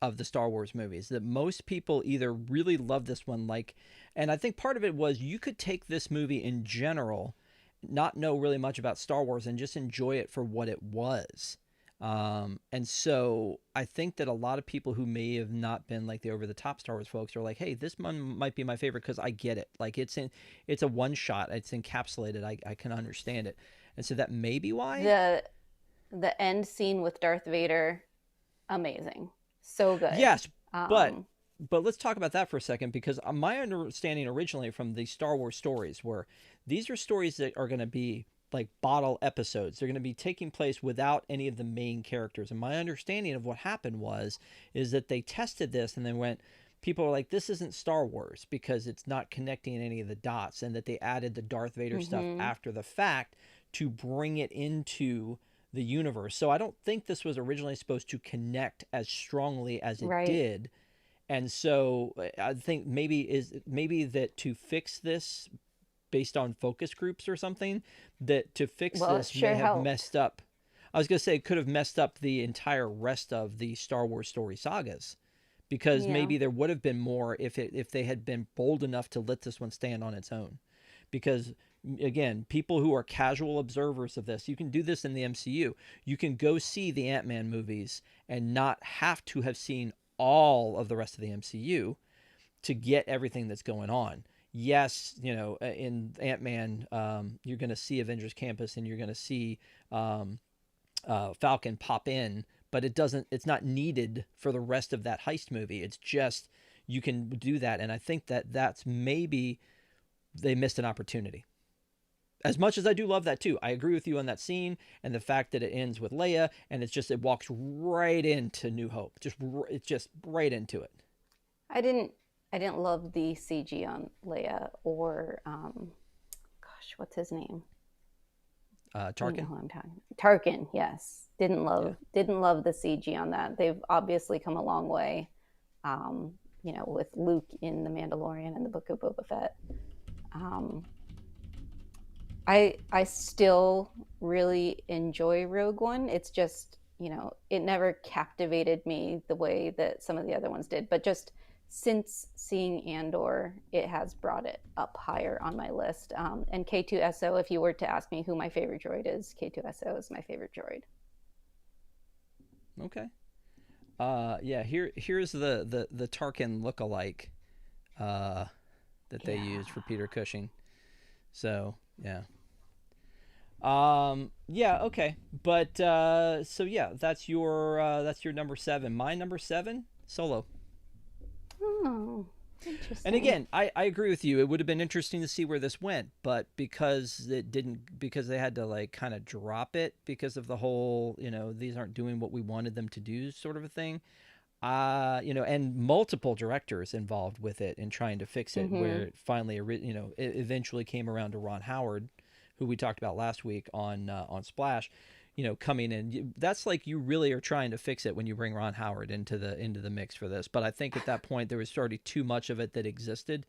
of the Star Wars movies? That most people either really love this one, like, and I think part of it was you could take this movie in general, not know really much about Star Wars, and just enjoy it for what it was. And so I think that a lot of people who may have not been like the over the top Star Wars folks are like, hey, this one might be my favorite because I get it. Like it's a one shot. It's encapsulated. I can understand it. And so that may be why. The the end scene with Darth Vader, amazing, so good. Yes, but Um, let's talk about that for a second because my understanding originally from the Star Wars stories were these are stories that are going to be like bottle episodes. They're going to be taking place without any of the main characters. And my understanding of what happened was is that they tested this and then went people are like this isn't Star Wars because it's not connecting any of the dots and that they added the Darth Vader stuff mhm, after the fact to bring it into the universe. So I don't think this was originally supposed to connect as strongly as it right. did, and so I think maybe that to fix this based on focus groups or something, that to fix Well, it this may sure have helped. messed up. I was going to say it could have messed up the entire rest of the Star Wars story sagas because Yeah. maybe there would have been more if they had been bold enough to let this one stand on its own. Because again, people who are casual observers of this, you can do this in the MCU. You can go see the Ant-Man movies and not have to have seen all of the rest of the MCU to get everything that's going on. Yes, in Ant-Man, you're going to see Avengers Campus and you're going to see um, Falcon pop in, but it's not needed for the rest of that heist movie. It's just you can do that, and I think that that's maybe they missed an opportunity. As much as I do love that too, I agree with you on that scene and the fact that it ends with Leia and it walks right into New Hope. It's just right into it. I didn't I didn't love the CG on Leia or gosh, what's his name? You know Tarkin. who I'm talking. Tarkin, yes. Yeah. Didn't love the CG on that. They've obviously come a long way. Um, with Luke in The Mandalorian and the Book of Boba Fett. Um, I still really enjoy Rogue One. It's just, it never captivated me the way that some of the other ones did. But just since seeing Andor, it has brought it up higher on my list. And K2SO, if you were to ask me who my favorite droid is, K2SO is my favorite droid. Okay. Yeah. Here's the Tarkin lookalike uh, that they Yeah. used for Peter Cushing. So yeah. Yeah. Okay. But so yeah, that's your number seven. My number seven, Solo. Oh, And interesting. again, I agree with you. It would have been interesting to see where this went, but because they had to like kind of drop it because of the whole, these aren't doing what we wanted them to do sort of a thing. And multiple directors involved with it in trying to fix it, where Mm-hmm. it finally, it eventually came around to Ron Howard, who we talked about last week on Splash, coming in. That's like you really are trying to fix it when you bring Ron Howard into the mix for this. But I think at that point there was already too much of it that existed.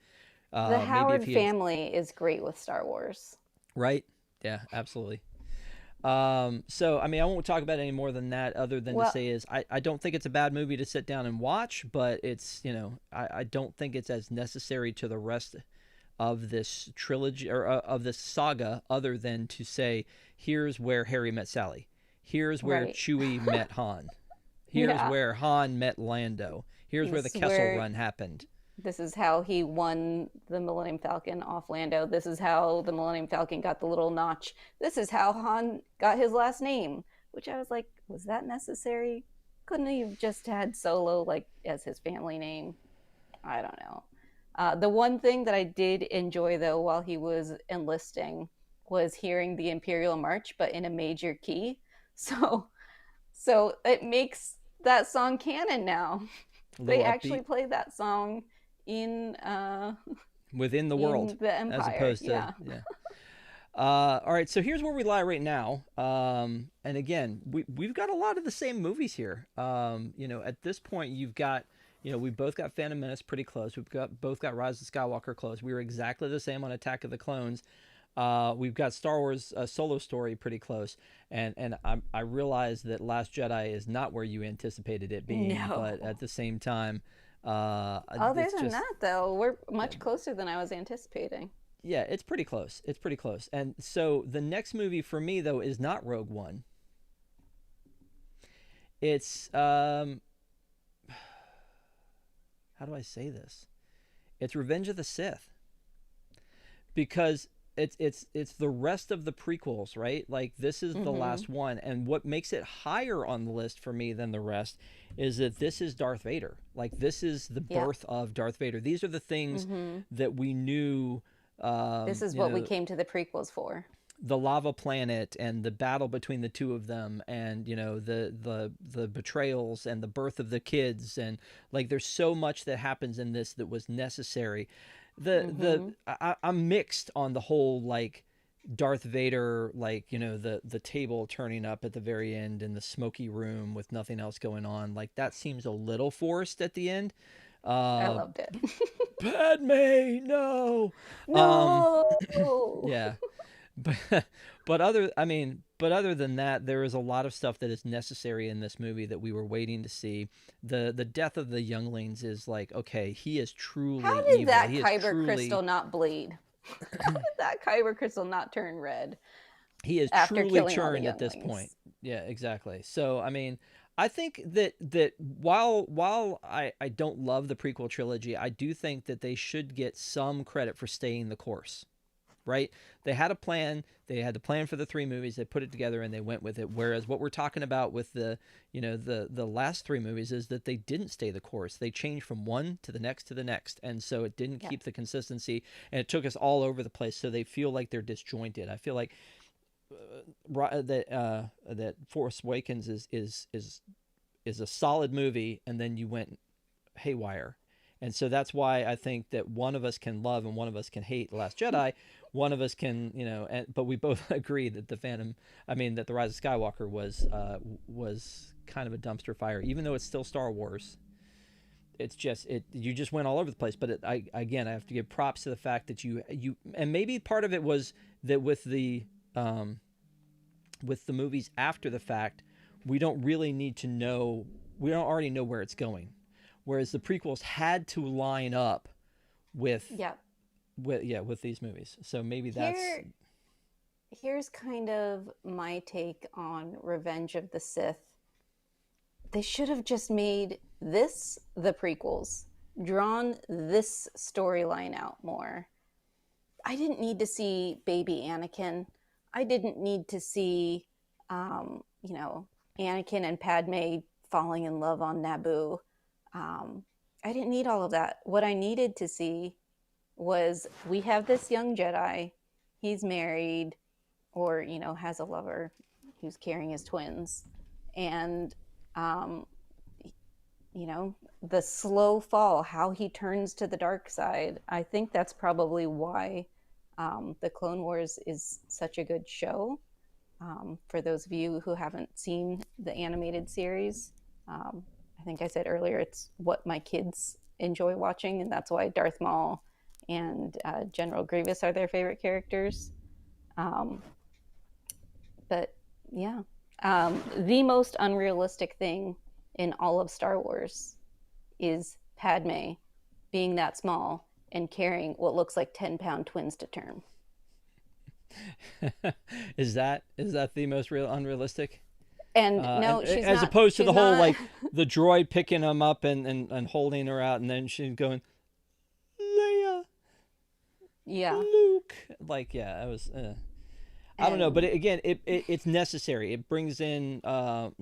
The Maybe if Howard he had, family is great with Star Wars. right, yeah, absolutely. So I mean, I won't talk about it any more than that, other than to Well, say is I don't think it's a bad movie to sit down and watch, but it's I don't think it's as necessary to the rest of this trilogy or of this saga, other than to say here's where Harry met Sally, here's where right. Chewie met Han, here's Yeah. where Han met Lando, here's where the This is Kessel where Run happened. this is how he won the Millennium Falcon off Lando. This is how the Millennium Falcon got the little notch. This is how Han got his last name, which I was like, was that necessary? Couldn't he have just had Solo like as his family name? I don't know. The one thing that I did enjoy though while he was enlisting was hearing the Imperial March, but in a major key. So so it makes that song canon now. A They little actually upbeat play that song in within the world, in the as Empire. opposed to Yeah. yeah. All right, so here's where we lie right now. And again, we've got a lot of the same movies here. At this point, you've got, we both got Phantom Menace pretty close. We've got both got Rise of Skywalker close. We were exactly the same on Attack of the Clones. We've got Star Wars Solo Story pretty close, and I realize that Last Jedi is not where you anticipated it being, but No. at the same time, Other it's than just that, though, we're yeah, much closer than I was anticipating. yeah, it's pretty close. It's pretty close. And so the next movie for me though is not Rogue One. it's how do I say this? It's Revenge of the Sith, because it's the rest of the prequels, right? Like this is the Mm-hmm. last one, and what makes it higher on the list for me than the rest is that this is Darth Vader. Like this is the Yep. birth of Darth Vader. These are the things Mm-hmm. that we knew. This is You what we know, came to the prequels for. the lava planet and the battle between the two of them, and you know the betrayals and the birth of the kids, and like there's so much that happens in this that was necessary. Mm-hmm. I'm mixed on the whole, like Darth Vader, like you know the table turning up at the very end in the smoky room with nothing else going on, like that seems a little forced at the end. I uh loved it. Padme, no. um No. yeah, but but other than that, there is a lot of stuff that is necessary in this movie that we were waiting to see. The death of the younglings is like, okay, he is How truly did evil. that He is kyber crystal truly not bleed? How did that kyber crystal not turn red he is after truly killing all the turned at this point. younglings? Yeah, exactly. So I mean, I think that while I don't love the prequel trilogy, I do think that they should get some credit for staying the course, right? They had a plan. They had the plan for the three movies. They put it together and they went with it. Whereas what we're talking about with the last three movies is that they didn't stay the course. They changed from one to the next, and so it didn't Yep. keep the consistency, and it took us all over the place. So they feel like they're disjointed. I feel like that Force Awakens is a solid movie, and then you went haywire. And so that's why I think that one of us can love and one of us can hate The Last Jedi. One of us can, but we both agree that that the Rise of Skywalker was kind of a dumpster fire, even though it's still Star Wars. It's just you just went all over the place. But I have to give props to the fact that and maybe part of it was that um, with the movies after the fact, we don't really need to know. We don't already know where it's going, whereas the prequels had to line up with Yep. with these movies. So maybe that's Here, here's kind of my take on Revenge of the Sith. They should have just made this the prequels, drawn this storyline out more. I didn't need to see baby Anakin. I didn't need to see, you know, Anakin and Padme falling in love on Naboo. Um, I didn't need all of that. What I needed to see was we have this young Jedi. He's married, or has a lover who's carrying his twins, and um, the slow fall, how he turns to the dark side. I think that's probably why the Clone Wars is such a good show. For those of you who haven't seen the animated series, I think I said earlier it's what my kids enjoy watching, and that's why Darth Maul and General Grievous are their favorite characters. Um, but yeah, the most unrealistic thing in all of Star Wars is Padme being that small and carrying what looks like 10-pound twins to term. is that the most real unrealistic? And And no, she's as not. opposed to She's the whole not. like the droid picking him up and holding her out, and then she's going, Leia, Yeah. Luke. Like, yeah, I was. I don't know, but And it's necessary. It brings in, Bail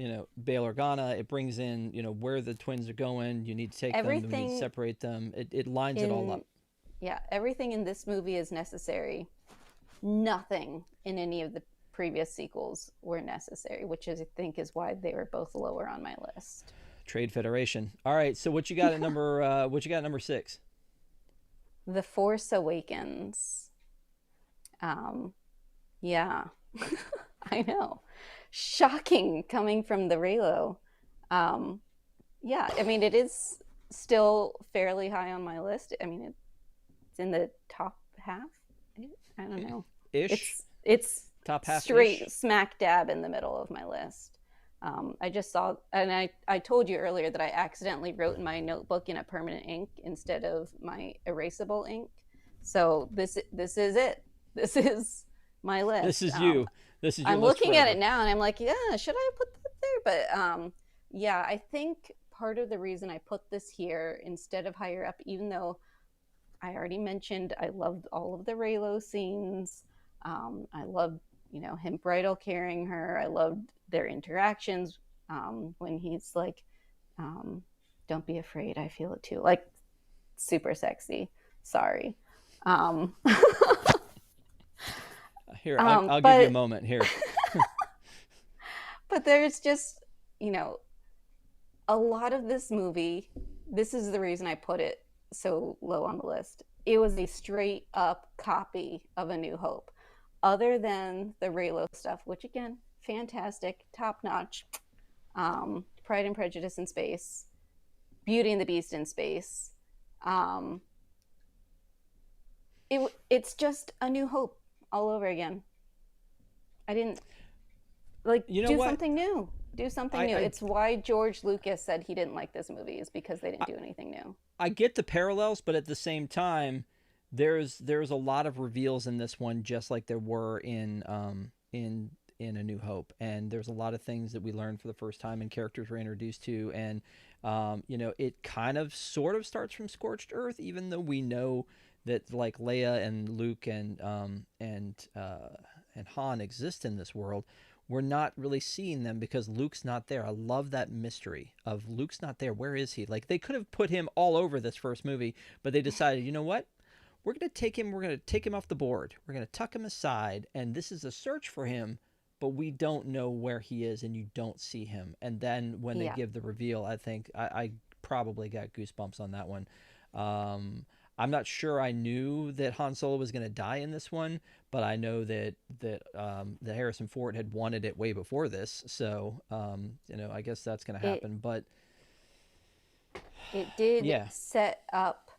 Organa. It brings in, where the twins are going. You need to take them. We need to everything separate them. It lines it all in up. yeah, everything in this movie is necessary. Nothing in any of the previous sequels were necessary, which is, I think, is why they were both lower on my list. Trade Federation. All right, so what you got at number? What you got at number six? The Force Awakens. Um, yeah, I know. Shocking coming from the Reylo. Um, yeah, I mean, it is still fairly high on my list. I mean, it's in the top half. I don't know. Ish. It's Top half ish. straight smack dab in the middle of my list. I just saw, and I told you earlier that I accidentally wrote in my notebook in a permanent ink instead of my erasable ink. So this is it. This is my This list. is you. This is your I'm list looking at forever. it now, and I'm like, yeah, should I put that there? But Yeah, I think part of the reason I put this here instead of higher up, even though I already mentioned I loved all of the Raylo scenes. I loved, him bridal carrying her. I loved their interactions when he's like, um, "Don't be afraid, I feel it too." Like super sexy. Sorry, um, Here, I'll give you a but moment here. there's just you know a lot of this movie. This is the reason I put it so low on the list. It was a straight up copy of A New Hope, other than the Raylo stuff, which again, fantastic, top notch. Pride and Prejudice in space, Beauty and the Beast in space. Um, it's just A New Hope all over again. I didn't like You know do what? something new. Do something new. I It's why George Lucas said he didn't like this movie is because they didn't do anything new. I get the parallels, but at the same time, there's a lot of reveals in this one, just like there were in A New Hope, and there's a lot of things that we learned for the first time and characters we're introduced to, and it kind of sort of starts from scorched earth, even though we know that like Leia and Luke and Han exist in this world. We're not really seeing them because Luke's not there. I love that mystery of Luke's not there. Where is he? Like they could have put him all over this first movie, but they decided, you know what? We're gonna take him off the board. We're gonna tuck him aside, and this is a search for him, but we don't know where he is and you don't see him. And then when they Yeah. give the reveal, I think I probably got goosebumps on that one. Um, I'm not sure I knew that Han Solo was going to die in this one, but I know that Harrison Ford had wanted it way before this, so I guess that's going to It happen. But it did yeah, set up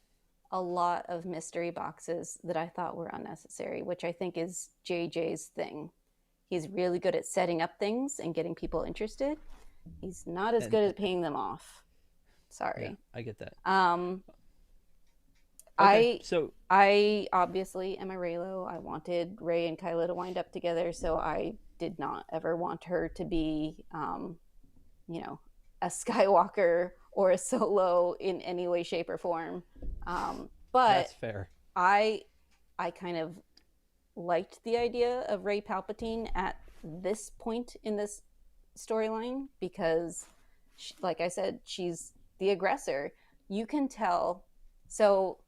a lot of mystery boxes that I thought were unnecessary, which I think is JJ's thing. He's really good at setting up things and getting people interested. He's not as and good at paying them off. yeah, Sorry. I get that. Um, Okay, I so I obviously am a Raylo. I wanted Ray and Kylo to wind up together, so I did not ever want her to be, you know, a Skywalker or a Solo in any way, shape, or form. But that's fair. I I kind of liked the idea of Ray Palpatine at this point in this storyline because, like I said, she's the aggressor. You can tell. So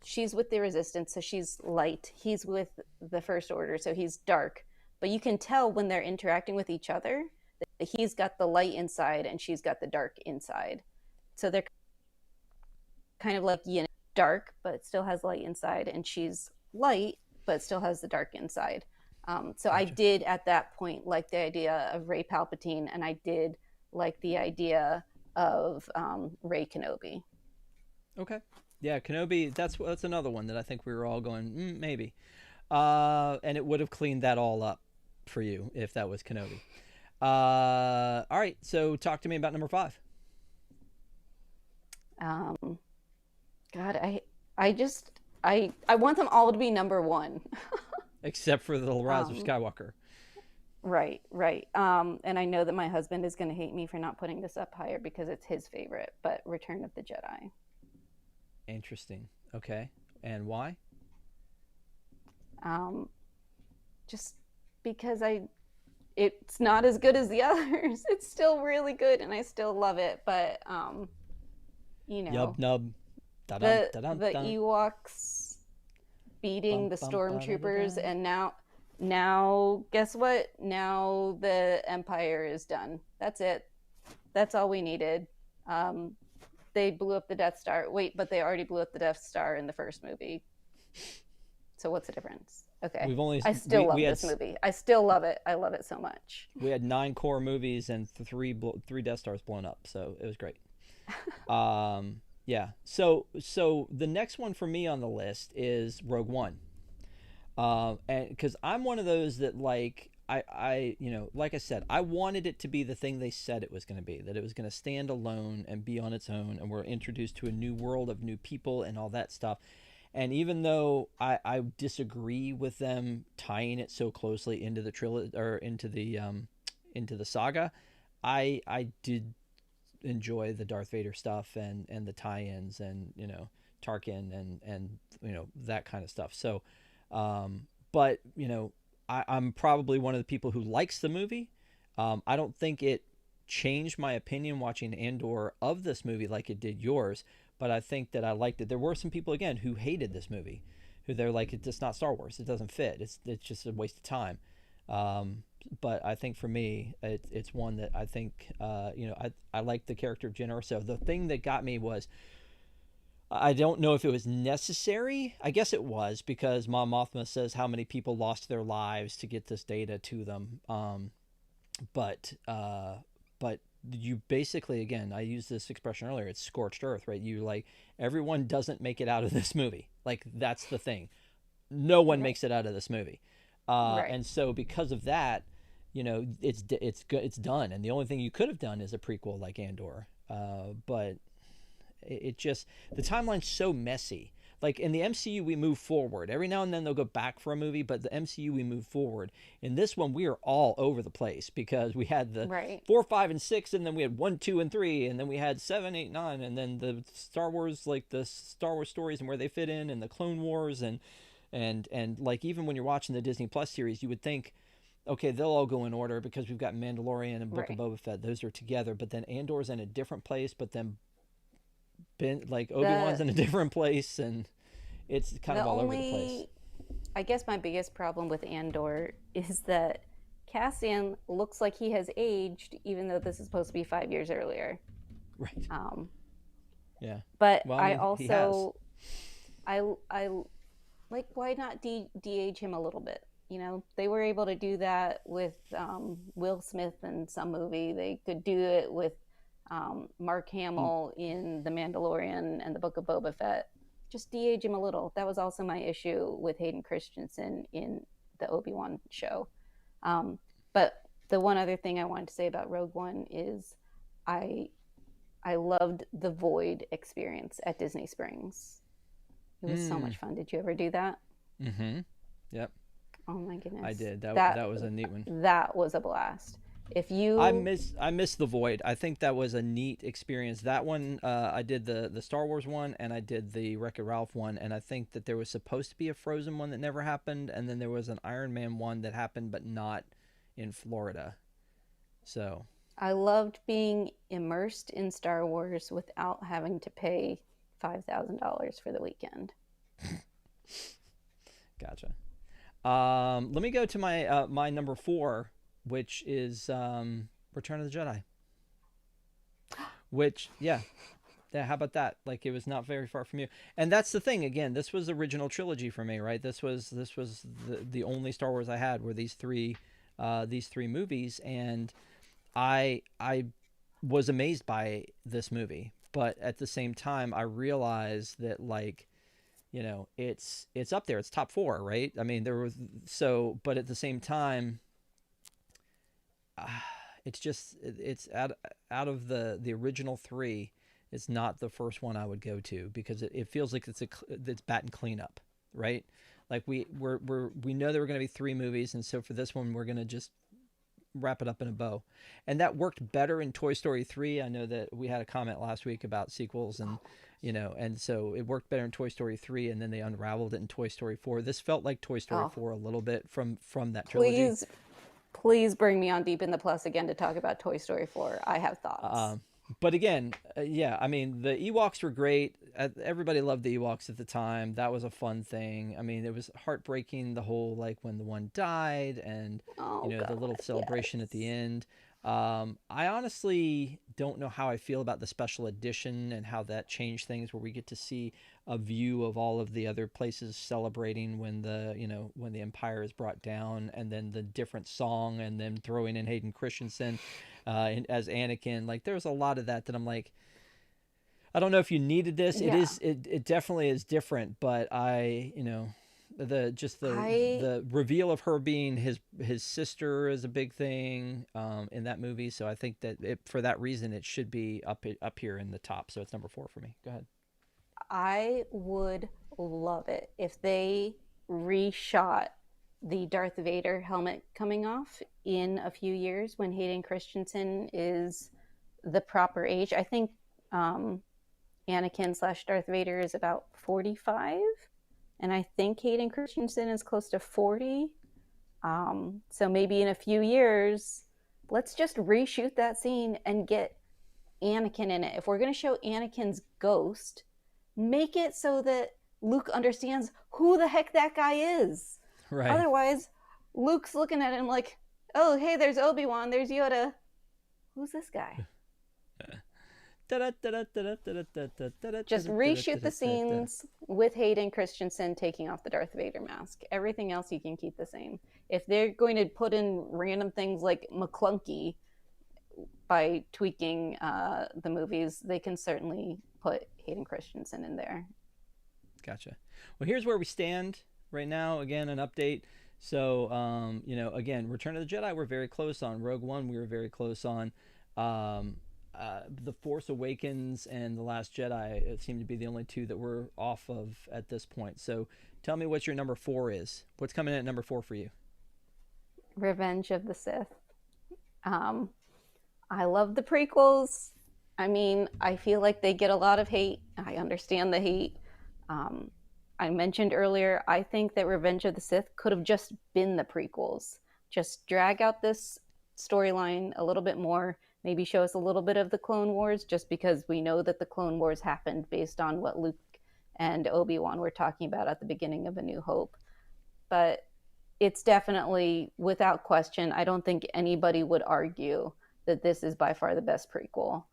she's with the Resistance, so she's light. He's with the First Order, so he's dark. But you can tell when they're interacting with each other that he's got the light inside and she's got the dark inside. So they're kind of like dark, but still has light inside, and she's light, but still has the dark inside. So I Gotcha. did at that point like the idea of Ray Palpatine, and I did like the idea of Ray Kenobi. Okay. Yeah, Kenobi. That's another one that I think we were all going maybe, and it would have cleaned that all up for you if that was Kenobi. All right. So talk to me about number five. Um, God, I just I want them all to be number one. Except for the Rise of um, Skywalker. right, right. And I know that my husband is going to hate me for not putting this up higher because it's his favorite, but Return of the Jedi. Interesting. Okay. And why? Um, just because it's not as good as the others. It's still really good and I still love it, but you know, Yub nub. Da dum the da dum the dum. Ewoks beating Bum the bum ba da da stormtroopers, da. and now guess what? Now the Empire is done. That's it. That's all we needed. Um, they blew up the Death Star. Wait, but they already blew up the Death Star in the first movie. So what's the difference? Okay. We've only I still we love had this movie. I still love it. I love it so much. we had nine core movies and three Death Stars blown up, so it was great. Yeah. So the next one for me on the list is Rogue One. And because I'm one of those that like like I said, I wanted it to be the thing they said it was going to be, that it was going to stand alone and be on its own, and we're introduced to a new world of new people and all that stuff. And even though I disagree with them tying it so closely into the trilogy or into the saga, I did enjoy the Darth Vader stuff and the tie-ins and Tarkin and that kind of stuff. So, but I'm probably one of the people who likes the movie. I don't think it changed my opinion watching Andor of this movie like it did yours, but I think that I liked it. There were some people again who hated this movie, who they're like, it's just not Star Wars. It doesn't fit. It's just a waste of time. But I think for me, it's one that I think I like the character of Jyn Erso. The thing that got me was I don't know if it was necessary. I guess it was because Mon Mothma says how many people lost their lives to get this data to them. But but you basically, again, I used this expression earlier, it's scorched earth, right? You like everyone doesn't make it out of this movie. Like that's the thing. No one Right. makes it out of this movie. Right. And so because of that, it's good, it's done. And the only thing you could have done is a prequel like Andor. But it just the timeline's so messy. Like in the MCU, we move forward. Every now and then they'll go back for a movie, but the MCU we move forward. In this one, we are all over the place because we had the Right. 4, 5, and 6, and then we had 1, 2, and 3, and then we had 7, 8, 9, and then the Star Wars, like the Star Wars stories and where they fit in, and the Clone Wars, and like even when you're watching the Disney Plus series, you would think, okay, they'll all go in order because we've got Mandalorian and Book of Right. Boba Fett; those are together. But then Andor's in a different place, but then like Obi-Wan's The in a different place, and it's kind the of all over the place. only I guess my biggest problem with Andor is that Cassian looks like he has aged, even though this is supposed to be 5 years earlier. Right. Um, Yeah. but Well, I I mean, he has. also I like why not de-age him a little bit? You know, they were able to do that with Will Smith in some movie. They could do it with Mark Mm. Hamill in The Mandalorian and the Book of Boba Fett. Just de-age him a little. That was also my issue with Hayden Christensen in the Obi-Wan show. Um, but the one other thing I wanted to say about Rogue One is I I loved the Void experience at Disney Springs. It was so Mm. much fun. Did you ever do that? Mm-hmm. Yep. Oh my I goodness. did. That That that was a neat one. that was a blast. If I you miss I miss the Void. I think that was a neat experience. That one, I did the Star Wars one, and I did the Wreck-It Ralph one, and I think that there was supposed to be a Frozen one that never happened, and then there was an Iron Man one that happened, but not in Florida. So I loved being immersed in Star Wars without having to pay $5,000 for the weekend. gotcha. Let me go to my number four, which is Return of the Jedi. Which, yeah, yeah. How about that? Like it was not very far from you, and that's the thing. Again, this was the original trilogy for me, right? This was the only Star Wars I had were these three movies, and I was amazed by this movie, but at the same time, I realized that like it's up there, it's top four, right? I mean, there was so, but at the same time, uh, it's just it's out of the original three, it's not the first one I would go to because it feels like it's batting cleanup, right? Like we know there were going to be three movies, and so for this one we're going to just wrap it up in a bow. And that worked better in Toy Story 3. I know that we had a comment last week about sequels and and so it worked better in Toy Story 3 and then they unraveled it in Toy Story 4. This felt like Toy Story Oh, 4 a little bit from that trilogy. please, please bring me on Deep in the Plus again to talk about Toy Story 4. I have thoughts. Um, but again, yeah, I mean, the Ewoks were great. Everybody loved the Ewoks at the time. That was a fun thing. I mean, it was heartbreaking the whole like when the one died and Oh the little God, celebration at the yes. end. I honestly don't know how I feel about the special edition and how that changed things, where we get to see a view of all of the other places celebrating when when the Empire is brought down, and then the different song, and then throwing in Hayden Christensen as Anakin. Like there's a lot of that I'm like, I don't know if you needed this. Yeah. It definitely is different, but the just I the reveal of her being his sister is a big thing in that movie. So I think that for that reason it should be up here in the top. So it's number four for me. Go ahead. I would love it if they reshot the Darth Vader helmet coming off in a few years when Hayden Christensen is the proper age. I think Anakin slash Darth Vader is about 45, and I think Hayden Christensen is close to 40. So maybe in a few years, let's just reshoot that scene and get Anakin in it. If we're going to show Anakin's ghost, make it so that Luke understands who the heck that guy is. Right. Otherwise, Luke's looking at him like, oh, hey, there's Obi-Wan, there's Yoda. Who's this guy? Just reshoot the scenes with Hayden Christensen taking off the Darth Vader mask. Everything else you can keep the same. If they're going to put in random things like McClunky by tweaking the movies, they can certainly put Hayden Christensen in there. Gotcha. Well, here's where we stand right now. Again, an update. So, again, Return of the Jedi, we're very close on. Rogue One, we were very close on. The Force Awakens and The Last Jedi, it seem to be the only two that we're off of at this point. So tell me what your number 4 is. What's coming in at number 4 for you? Revenge of the Sith. I love the prequels. I mean, I feel like they get a lot of hate. I understand the hate. I mentioned earlier, I think that Revenge of the Sith could have just been the prequels. Just drag out this storyline a little bit more, maybe show us a little bit of the Clone Wars, just because we know that the Clone Wars happened based on what Luke and Obi-Wan were talking about at the beginning of A New Hope. But it's definitely, without question, I don't think anybody would argue that this is by far the best prequel.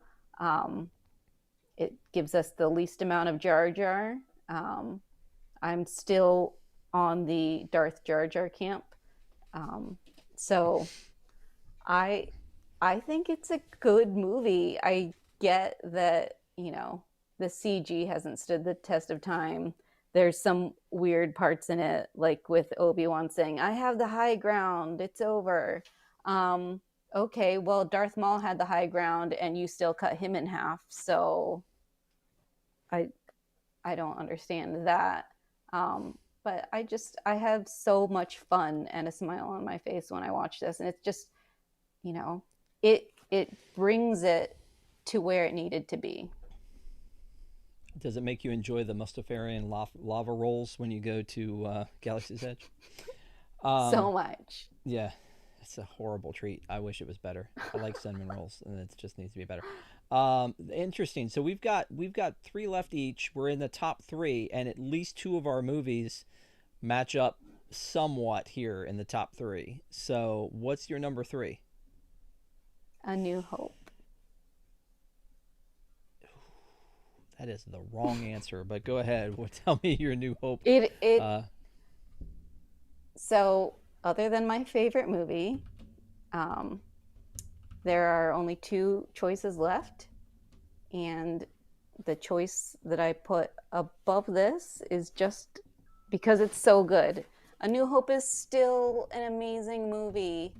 It gives us the least amount of Jar Jar. I'm still on the Darth Jar Jar camp. So I think it's a good movie. I get that, the CG hasn't stood the test of time. There's some weird parts in it, like with Obi-Wan saying, I have the high ground, it's over. Okay, well, Darth Maul had the high ground and you still cut him in half. So I don't understand that. But I have so much fun and a smile on my face when I watch this. And it's just, it brings it to where it needed to be. Does it make you enjoy the Mustafarian lava rolls when you go to Galaxy's Edge? So much. Yeah, it's a horrible treat. I wish it was better. I like cinnamon rolls, and it just needs to be better. Interesting. So we've got 3 left each. We're in the top 3, and at least 2 of our movies match up somewhat here in the top 3. So what's your number 3? A New Hope. That is the wrong answer, but go ahead. Tell me your New Hope. So, other than my favorite movie, there are only 2 choices left, and the choice that I put above this is just because it's so good. A New Hope is still an amazing movie,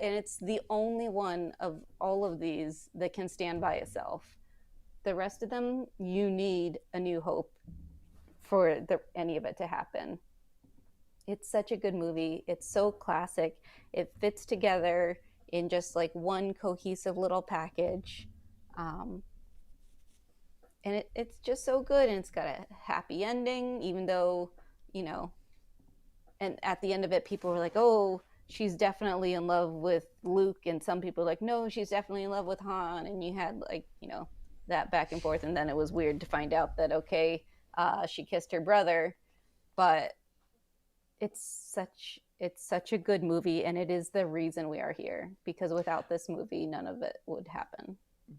and it's the only one of all of these that can stand by itself. The rest of them, you need A New Hope for any of it to happen. It's such a good movie. It's so classic. It fits together in just like one cohesive little package. And it's just so good. And it's got a happy ending, even though, and at the end of it, people were like, oh, she's definitely in love with Luke. And some people were like, no, she's definitely in love with Han. And you had that back and forth. And then it was weird to find out that, okay, she kissed her brother. But it's such a good movie, and it is the reason we are here, because without this movie, none of it would happen.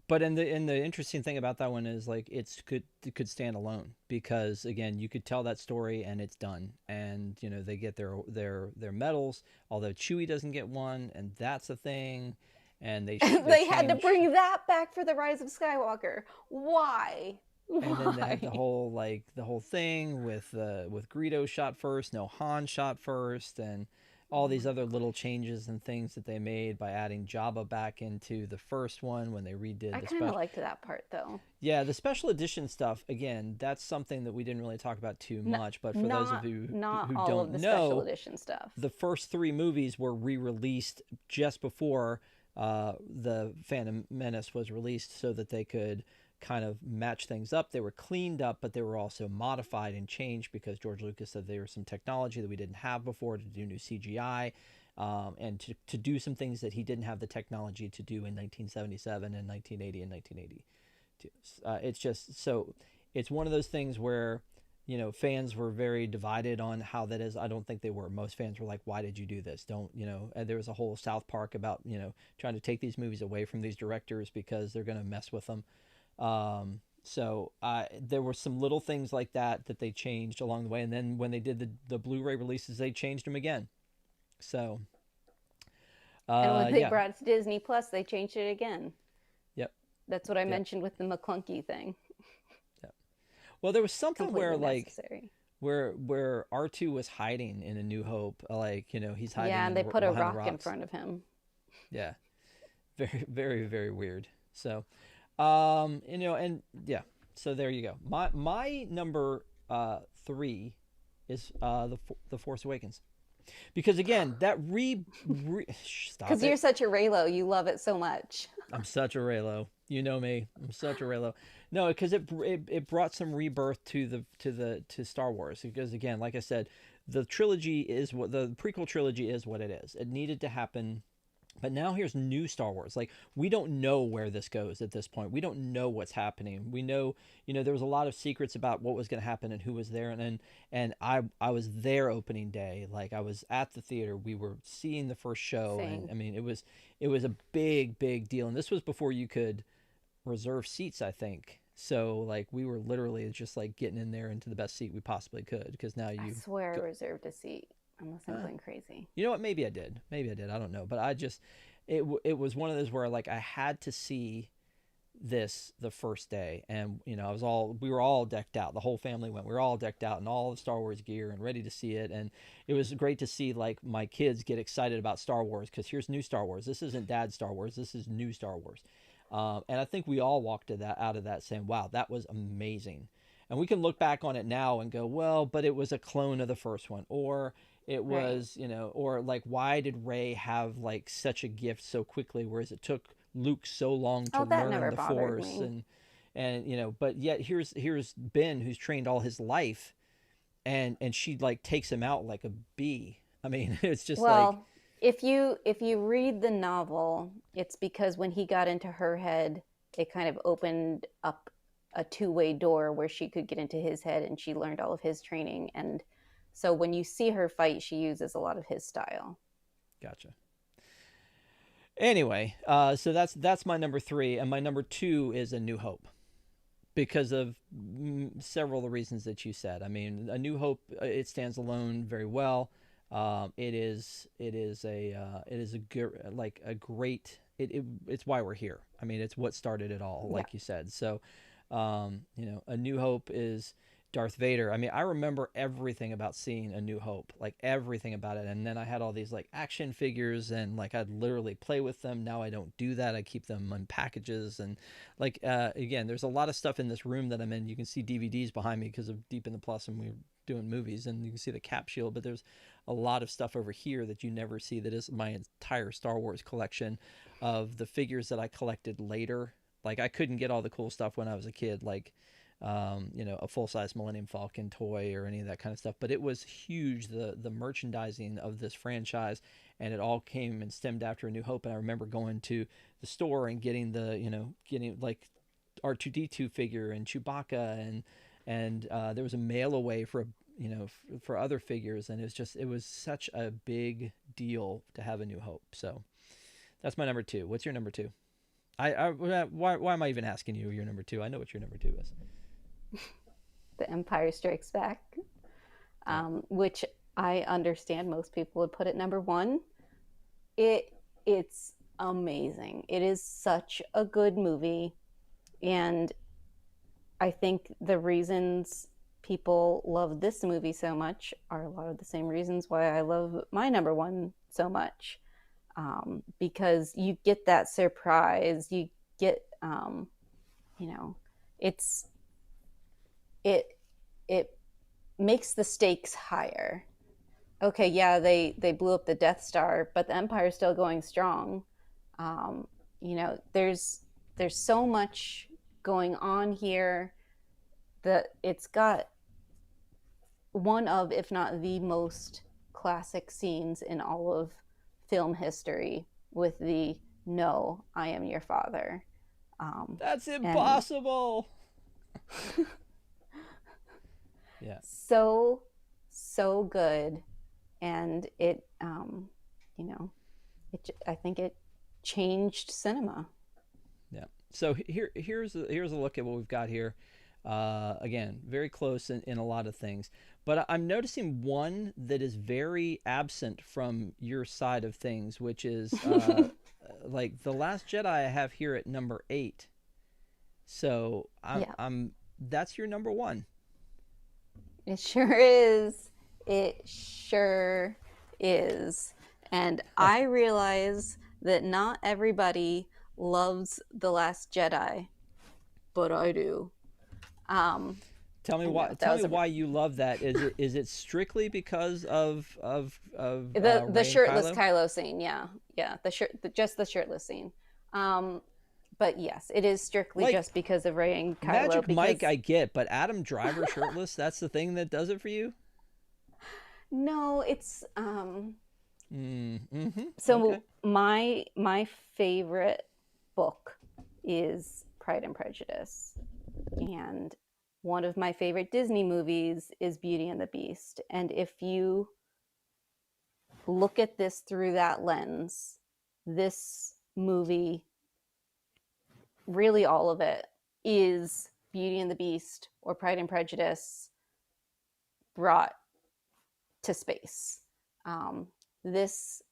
But in the interesting thing about that one is like it could stand alone, because again, you could tell that story and it's done, and they get their medals, although Chewie doesn't get one, and that's a thing. And they had to bring that back for the Rise of Skywalker. Why? And then they had the whole thing with Greedo shot first, no Han shot first, and all these other little changes and things that they made by adding Jabba back into the first one when they redid. I kind of liked that part though. Yeah, the special edition stuff, again, that's something that we didn't really talk about too much. But for those of you who don't know, special edition stuff, the first 3 movies were re-released just before the Phantom Menace was released so that they could kind of match things up. They were cleaned up, but they were also modified and changed because George Lucas said there was some technology that we didn't have before to do new CGI, and to do some things that he didn't have the technology to do in 1977 and 1980 and 1982. It's just so it's one of those things where fans were very divided on how that is. I don't think they were. Most fans were like, why did you do this? Don't, and there was a whole South Park about, trying to take these movies away from these directors because they're going to mess with them. So there were some little things like that that they changed along the way. And then when they did the Blu-ray releases, they changed them again. So, And when they yeah. brought it to Disney Plus, they changed it again. Yep. That's what I Yep. mentioned with the McClunky thing. Yep. Well, there was something where Completely like necessary. where R2 was hiding in A New Hope, like he's hiding Yeah, and they put a behind the rock in rocks. front of him. Yeah, very very very weird. So, and yeah, so there you go. My number 3 is the Force Awakens, because again that stop Because you're it. such a Raylo, you love it so much. I'm such a Raylo. You know me. I'm such a Raylo. No, because it brought some rebirth to Star Wars. Because again, like I said, the trilogy is what the prequel trilogy is what it is. It needed to happen. But now here's new Star Wars. Like, we don't know where this goes at this point. We don't know what's happening. We know, there was a lot of secrets about what was going to happen and who was there. And I was there opening day. Like, I was at the theater. We were seeing the first show, and Same. I mean, it was a big big deal. And this was before you could reserve seats, I think. So like we were literally just like getting in there into the best seat we possibly could, because now I you swear I go, reserved a seat, unless I'm uh, going crazy. you know what? Maybe I did. Maybe I did. I don't know. But I just, it was one of those where like I had to see this the first day, and we were all decked out. The whole family went. We were all decked out in all the Star Wars gear and ready to see it. And it was great to see like my kids get excited about Star Wars, because here's new Star Wars. This isn't Dad's Star Wars. This is new Star Wars. And I think we all walked to that out of that saying, "Wow, that was amazing." And we can look back on it now and go, "Well, but it was a clone of the first one," or it Right. was, or like, why did Ray have like such a gift so quickly, whereas it took Luke so long to Oh, that learn never the bothered Force, me. and but yet here's Ben, who's trained all his life, and she like takes him out like a bee. I mean, it's just like, Well, if you read the novel, it's because when he got into her head, it kind of opened up a two-way door where she could get into his head and she learned all of his training. And so when you see her fight, she uses a lot of his style. gotcha. Anyway, so that's my number 3, and my number 2 is A New Hope, because of several of the reasons that you said. I mean, A New Hope, it stands alone very well. Like a great, it's why we're here. I mean, it's what started it all, Yeah. like you said. So, A New Hope is Darth Vader. I mean, I remember everything about seeing A New Hope, like everything about it. And then I had all these like action figures, and like I'd literally play with them. Now I don't do that. I keep them in packages. And like, again, there's a lot of stuff in this room that I'm in. You can see DVDs behind me because of Deep in the Plus, and we're doing movies, and you can see the cap shield. But there's a lot of stuff over here that you never see, that is my entire Star Wars collection of the figures that I collected later. Like, I couldn't get all the cool stuff when I was a kid, like a full size Millennium Falcon toy or any of that kind of stuff. But it was huge, the merchandising of this franchise, and it all came and stemmed after A New Hope. And I remember going to the store and getting getting like R2D2 figure and Chewbacca, and there was a mail away for for other figures, and it was such a big deal to have A New Hope. So that's my number 2. What's your number 2? Why am I even asking you your number 2? I know what your number 2 is. The Empire Strikes Back, Yeah. which I understand most people would put at number one. It's amazing. It is such a good movie, and I think the reasons people love this movie so much are a lot of the same reasons why I love my number one so much. Because you get that surprise, you get, you know, it's it it makes the stakes higher. Okay, yeah, they blew up the Death Star, but the Empire's still going strong. Um, there's so much going on here that it's got one of, if not the most classic scenes in all of film history with the "No, I am your father." Um, That's and impossible. Yeah. so, so good. And you know, I think it changed cinema. Yeah. So here's a look at what we've got here. Again, very close in a lot of things, but I'm noticing one that is very absent from your side of things, which is like the Last Jedi. I have here at number 8. So Yeah, I'm that's your number one. it sure is. It sure is. And I realize that not everybody loves The Last Jedi, but I do. Um, Tell me I why. know that Tell me was why you love that. Is it strictly because of the Rey and shirtless Kylo? Kylo scene. Yeah, yeah, just the shirtless scene. Um, but yes, it is strictly Like just because of Rey and Kylo. Magic Mike, Because I get, but Adam Driver shirtless, that's the thing that does it for you? no, it's Mm-hmm. so Okay. my favorite book is Pride and Prejudice, and one of my favorite Disney movies is Beauty and the Beast. And if you look at this through that lens, this movie, really all of it, is Beauty and the Beast or Pride and Prejudice brought to space. Um, this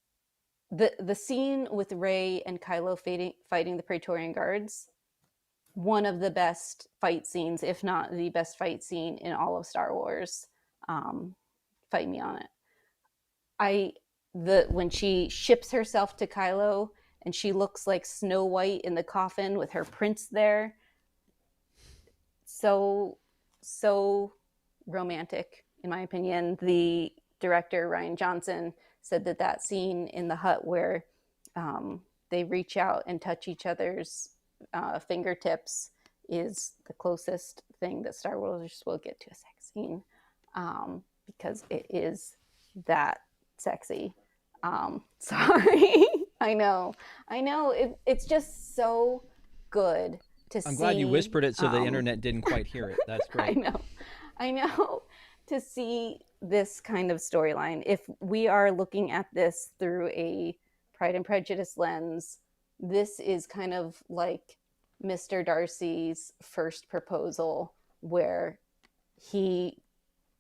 the scene with Rey and Kylo fighting the Praetorian Guards, one of the best fight scenes, if not the best fight scene in all of Star Wars. Um, Fight me on it. I the When she ships herself to Kylo and she looks like Snow White in the coffin with her prince there, so so romantic in my opinion. The director Ryan Johnson said that that scene in the hut where they reach out and touch each other's fingertips is the closest thing that Star Wars will get to a sex scene, because it is that sexy. Sorry. I know it's just so good to I'm glad you see. whispered it so the internet didn't quite hear it. That's I great. know, I know, to see this kind of storyline. If we are looking at this through a Pride and Prejudice lens, this is kind of like Mr. Darcy's first proposal, where he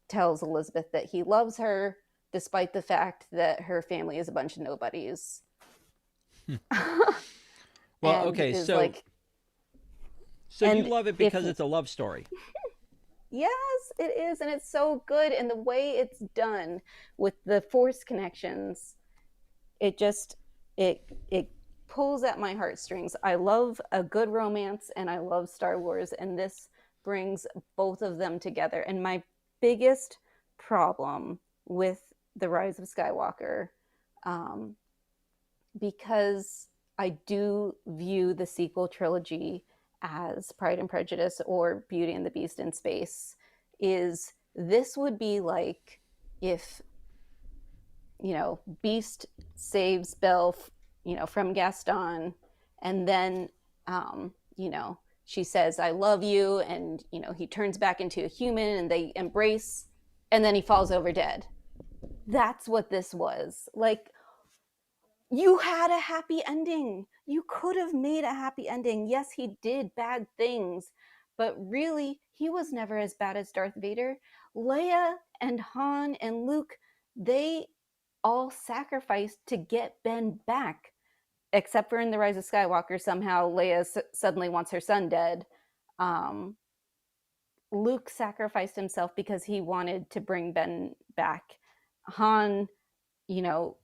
tells Elizabeth that he loves her despite the fact that her family is a bunch of nobodies. Well, And okay, is so like, so you and love it if because it's a love story. yes, it is, and it's so good. And the way it's done with the force connections, it just it pulls at my heartstrings. I love a good romance, and I love Star Wars, and this brings both of them together. And my biggest problem with the Rise of Skywalker, um, because I do view the sequel trilogy as Pride and Prejudice or Beauty and the Beast in space, is this would be like if, Beast saves Belle, from Gaston, and then, she says, "I love you," and, he turns back into a human and they embrace, and then he falls over dead. That's what this was. Like, you had a happy ending. You could have made a happy ending. Yes, he did bad things, but really, he was never as bad as Darth Vader. Leia and Han and Luke, they all sacrificed to get Ben back, except for in The Rise of Skywalker. Somehow, Leia suddenly wants her son dead. Um, Luke sacrificed himself because he wanted to bring Ben back. Han, you know,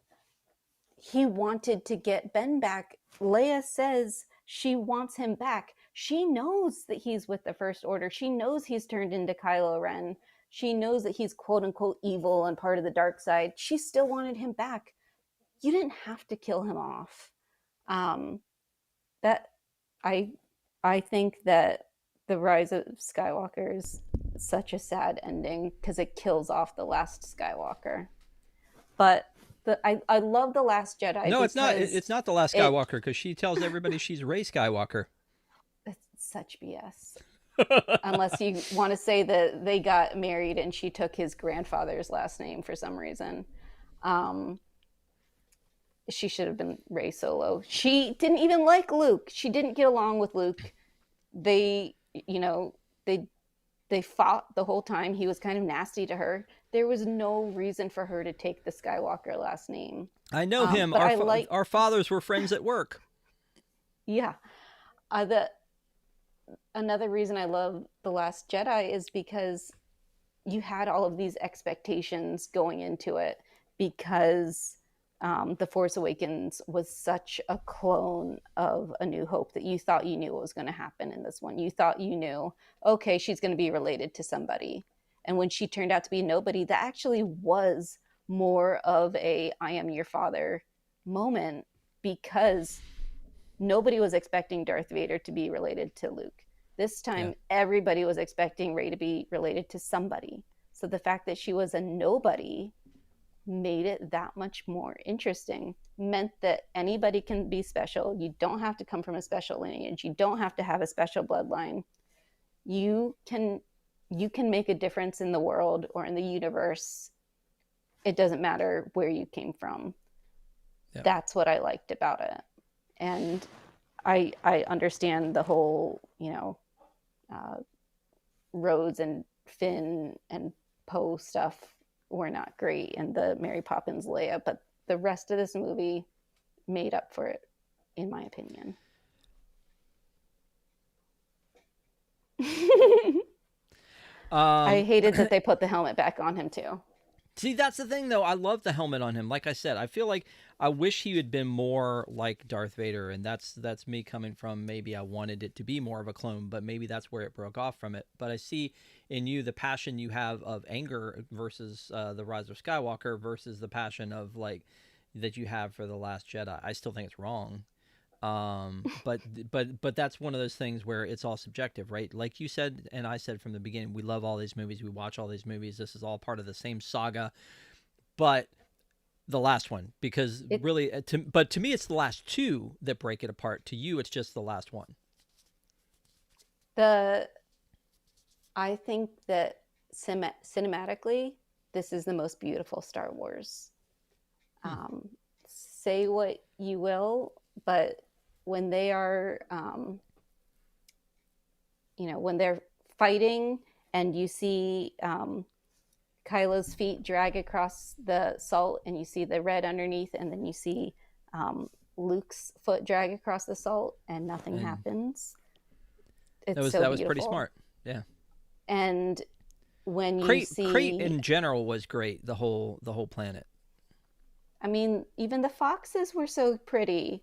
he wanted to get Ben back. Leia says she wants him back. She knows that he's with the First Order. She knows he's turned into Kylo Ren. She knows that he's quote unquote evil and part of the dark side. She still wanted him back. You didn't have to kill him off. Um, that I I think that the Rise of Skywalker is such a sad ending because it kills off the last Skywalker. But I love the Last Jedi No, it's not. because It's not the last it Skywalker because she tells everybody she's Rey Skywalker. it's such BS. Unless you want to say that they got married and she took his grandfather's last name for some reason. Um, she should have been Rey Solo. She didn't even like Luke. She didn't get along with Luke. They, you know, they they fought the whole time. He was kind of nasty to her. There was no reason for her to take the Skywalker last name. I know him. But I like, Our fathers were friends at work. yeah. The Another reason I love The Last Jedi is because you had all of these expectations going into it because The Force Awakens was such a clone of A New Hope that you thought you knew what was going to happen in this one. You thought you knew, okay, she's going to be related to somebody. And when she turned out to be nobody, that actually was more of a I am your father moment because nobody was expecting Darth Vader to be related to Luke. This Yeah. time, everybody was expecting Rey to be related to somebody. So the fact that she was a nobody made it that much more interesting. Meant that anybody can be special. You don't have to come from a special lineage. You don't have to have a special bloodline. You can you can make a difference in the world or in the universe. It doesn't matter where you came from. Yeah. That's what I liked about it. And I understand the whole, uh, Rose and Finn and Poe stuff were not great, and the Mary Poppins Leia, but the rest of this movie made up for it, in my opinion. I Um, hated that they put the helmet back on him too. See, that's the thing, though. I love the helmet on him. Like I said, I feel like I wish he had been more like Darth Vader, and that's me coming from maybe I wanted it to be more of a clone, but maybe that's where it broke off from it. But I see in you the passion you have of anger versus the Rise of Skywalker versus the passion of like that you have for the Last Jedi. I still think it's wrong. But that's one of those things where it's all subjective, right? Like you said, and I said from the beginning, we love all these movies, we watch all these movies. This is all part of the same saga. But the last one, because It really, but to me, it's the last two that break it apart. To you, it's just the last one. the I think that cinematically, this is the most beautiful Star Wars. Hmm. Say what you will, but when they are, when they're fighting and you see Kylo's feet drag across the salt and you see the red underneath, and then you see um, Luke's foot drag across the salt and nothing And happens. It's so that was pretty beautiful. smart. Yeah. And when you Crate see, in general was great. The whole planet. I mean, even the foxes were so pretty.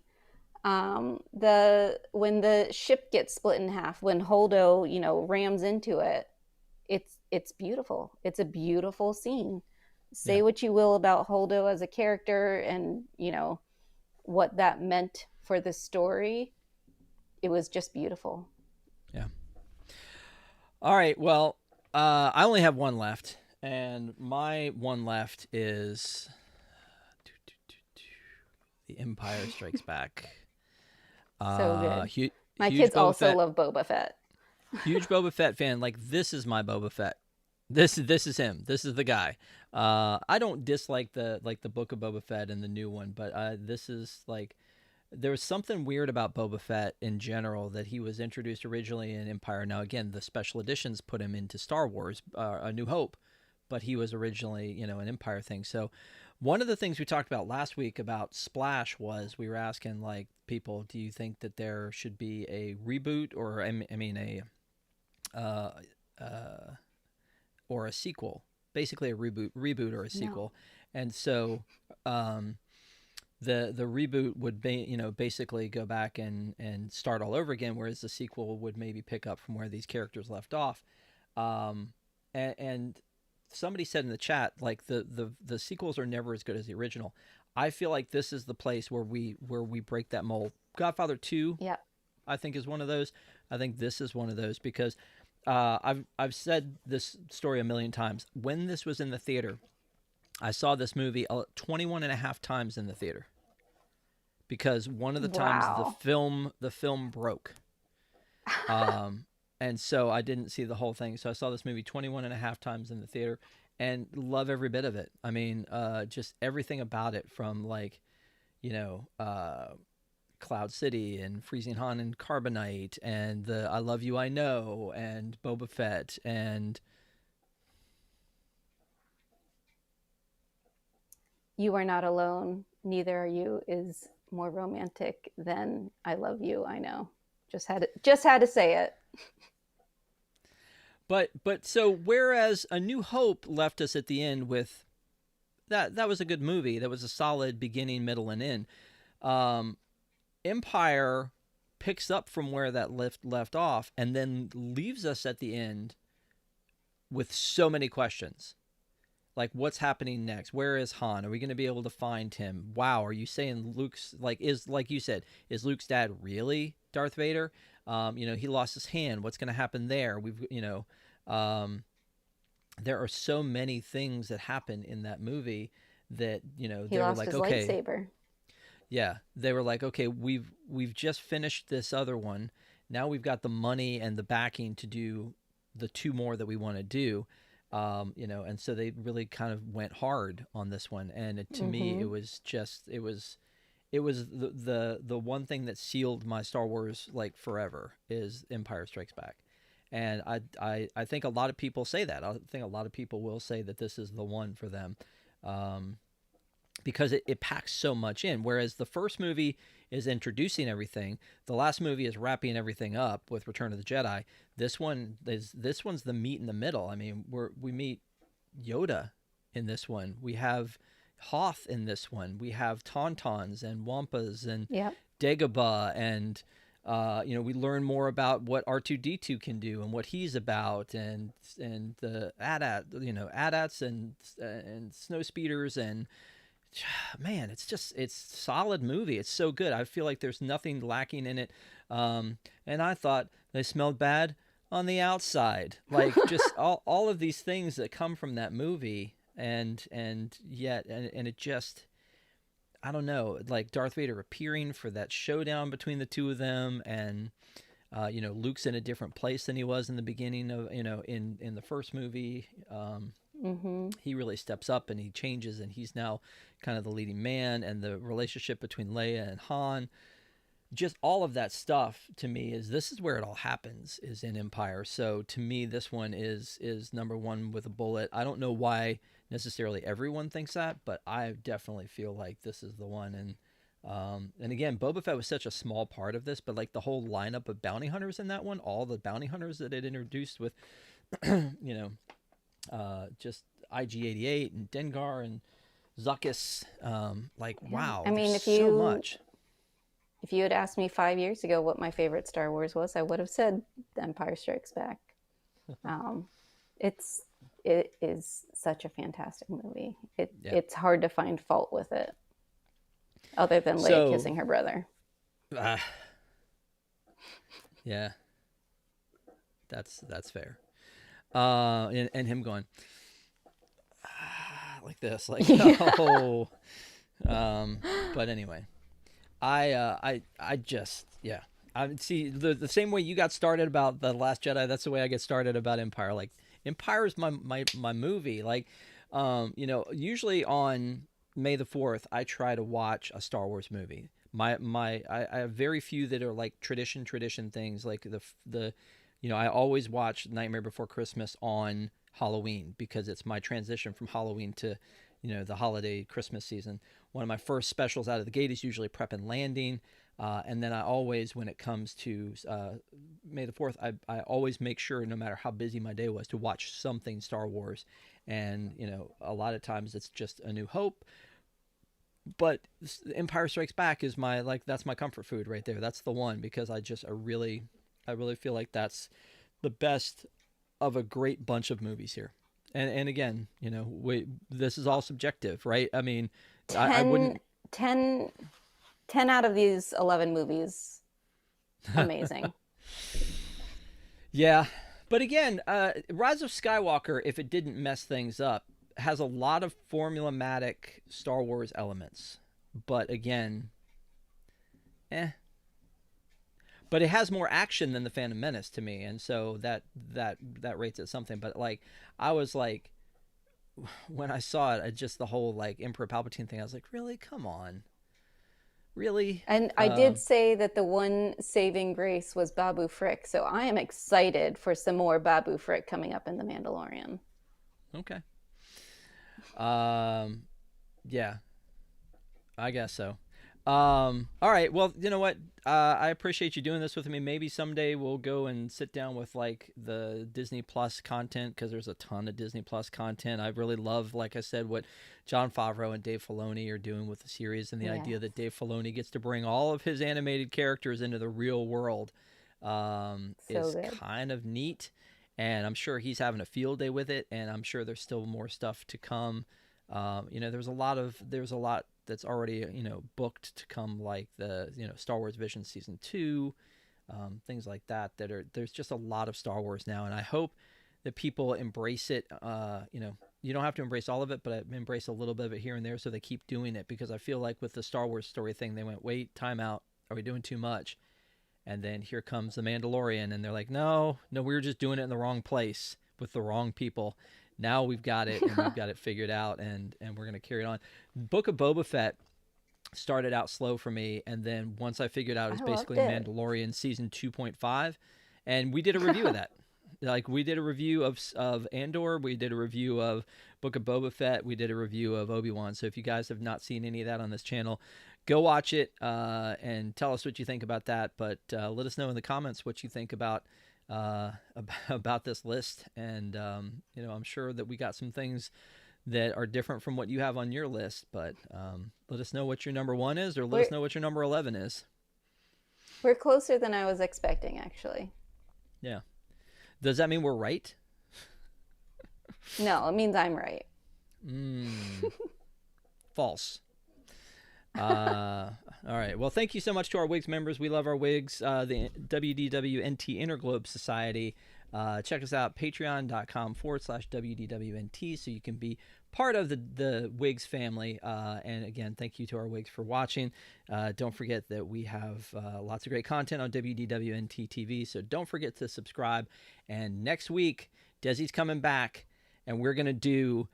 The When the ship gets split in half, when Holdo, rams into it, it's beautiful. It's a beautiful scene. Yeah. Say what you will about Holdo as a character and what that meant for the story. It was just beautiful. Yeah. All right. Well, I only have one left, and my one left is The Empire Strikes Back. So good. My Huge kids Boba also Fett. love Boba Fett. Huge Boba Fett fan. Like this is my Boba Fett. This is him. This is the guy. I don't dislike the book of Boba Fett and the new one, but this is like there was something weird about Boba Fett in general that he was introduced originally in Empire. Now again, the special editions put him into Star Wars, A New Hope, but he was originally an Empire thing. So one of the things we talked about last week about Splash was we were asking like people, do you think that there should be a reboot or I mean a uh, uh, or a sequel, basically a reboot or a No. sequel, and so um, the reboot would be basically go back and start all over again, whereas the sequel would maybe pick up from where these characters left off, um, and somebody said in the chat like the sequels are never as good as the original. I feel like this is the place where we break that mold. Godfather 2, Yeah. I think, is one of those. I think this is one of those because I've said this story a million times. When this was in the theater, I saw this movie 21 and a half times in the theater because one of the times Wow. the film broke. Um, and so I didn't see the whole thing. So I saw this movie 21 and a half times in the theater and love every bit of it. I mean, just everything about it from like, you know, Cloud City and Freezing Han and Carbonite and the I Love You I Know and Boba Fett and You Are Not Alone, Neither Are You is more romantic than I Love You, I Know. Just had to say it. but so whereas A New Hope left us at the end with that was a good movie. That was a solid beginning, middle, and end. Um, Empire picks up from where that left off and then leaves us at the end with so many questions. Like what's happening next? Where is Han? Are we going to be able to find him? Wow, are you saying Luke's like you said, is Luke's dad really Darth Vader? You know, he lost his hand. What's going to happen there? Um, there are so many things that happen in that movie that, you know, He they were lost like, his okay, lightsaber. yeah, they were like, okay, we've just finished this other one. Now we've got the money and the backing to do the two more that we want to do. You know, and so they really kind of went hard on this one. And to me, Mm-hmm. it was the one thing that sealed my Star Wars like forever is Empire Strikes Back. And I think a lot of people say that. I think a lot of people will say that this is the one for them. Um, because it packs so much in. Whereas the first movie is introducing everything, the last movie is wrapping everything up with Return of the Jedi. This one's the meat in the middle. I mean, we meet Yoda in this one. We have Hoth in this one. We have Tauntauns and Wampas and Yep. Dagobah and you know, we learn more about what R2D2 can do and what he's about, and the AT-ATs and snow speeders and man, it's solid movie. It's so good. I feel like there's nothing lacking in it. And I thought they smelled bad on the outside, like just all of these things that come from that movie, and it just I don't know, like Darth Vader appearing for that showdown between the two of them, and you know, Luke's in a different place than he was in the beginning of in the first movie. Mm-hmm. He really steps up and he changes and he's now kind of the leading man, and the relationship between Leia and Han, just all of that stuff to me is this is where it all happens is in Empire. So to me this one is number one with a bullet. I don't know why necessarily everyone thinks that, but I definitely feel like this is the one. And again, Boba Fett was such a small part of this, but like the whole lineup of bounty hunters in that one, all the bounty hunters that it introduced with you know, just IG-88 and Dengar and Zuckuss. Like, Yeah. wow, I there's mean, so much. if you had asked me 5 years ago what my favorite Star Wars was, I would have said The Empire Strikes Back. Um, it's it is such a fantastic movie. Yeah. It's hard to find fault with it, other than Leia So, kissing her brother. uh, yeah, that's fair. And him going like this, like Yeah. oh. But anyway, I just yeah. I see the same way you got started about the Last Jedi. That's the way I get started about Empire. Like Empire is my movie. Like, you know, usually on May the 4th, I try to watch a Star Wars movie. I have very few that are like tradition things. Like the, you know, I always watch Nightmare Before Christmas on Halloween because it's my transition from Halloween to, you know, the holiday Christmas season. One of my first specials out of the gate is usually Prep and Landing. And then I always, when it comes to May the 4th, I always make sure, no matter how busy my day was, to watch something Star Wars. And, you know, a lot of times it's just A New Hope. But Empire Strikes Back is my, like, that's my comfort food right there. That's the one because I really feel like that's the best of a great bunch of movies here. And again, you know, this is all subjective, right? I mean, I 10, wouldn't. 10, 10 out of these 11 movies, amazing. Yeah, but again, Rise of Skywalker, if it didn't mess things up, has a lot of formulaic Star Wars elements. But again, eh. But it has more action than the Phantom Menace to me, and so that rates it something. But like, I was like, when I saw it, just the whole like Emperor Palpatine thing, I was like, really, come on, really. And I did say that the one saving grace was Babu Frick, so I am excited for some more Babu Frick coming up in The Mandalorian. Okay. Um, yeah, I guess so. All right. Well, you know what? I appreciate you doing this with me. Maybe someday we'll go and sit down with like the Disney Plus content, because there's a ton of Disney Plus content. I really love, like I said, what Jon Favreau and Dave Filoni are doing with the series, and the Yeah, idea that Dave Filoni gets to bring all of his animated characters into the real world so is good. kind of neat. And I'm sure he's having a field day with it, and I'm sure there's still more stuff to come. There's a lot that's already booked to come, like the Star Wars Vision season 2, things like that. There's just a lot of Star Wars now, and I hope that people embrace it. You don't have to embrace all of it, but embrace a little bit of it here and there, so they keep doing it. Because I feel like with the Star Wars story thing, they went, wait, time out. Are we doing too much? And then here comes the Mandalorian, and they're like, no, we were just doing it in the wrong place with the wrong people. Now we've got it, and we've got it figured out, and we're gonna carry it on. Book of Boba Fett started out slow for me, and then once I figured out I it's loved basically it. Mandalorian season 2.5, and we did a review of that. Like, we did a review of Andor, we did a review of Book of Boba Fett, we did a review of Obi-Wan. So if you guys have not seen any of that on this channel, go watch it and tell us what you think about that. But let us know in the comments what you think uh, about this list. And I'm sure that we got some things that are different from what you have on your list. But let us know what your number 1 is, or let We're us know what your number 11 is. we're closer than I was expecting, actually. Yeah. Does that mean we're right? No, it means I'm right. False. All right. Well, thank you so much to our WIGS members. We love our WIGS, the WDWNT Interglobe Society. Check us out, patreon.com/WDWNT, so you can be part of the WIGS family. And again, thank you to our WIGS for watching. Don't forget that we have lots of great content on WDWNT TV, so don't forget to subscribe. And next week, Desi's coming back, and we're going to do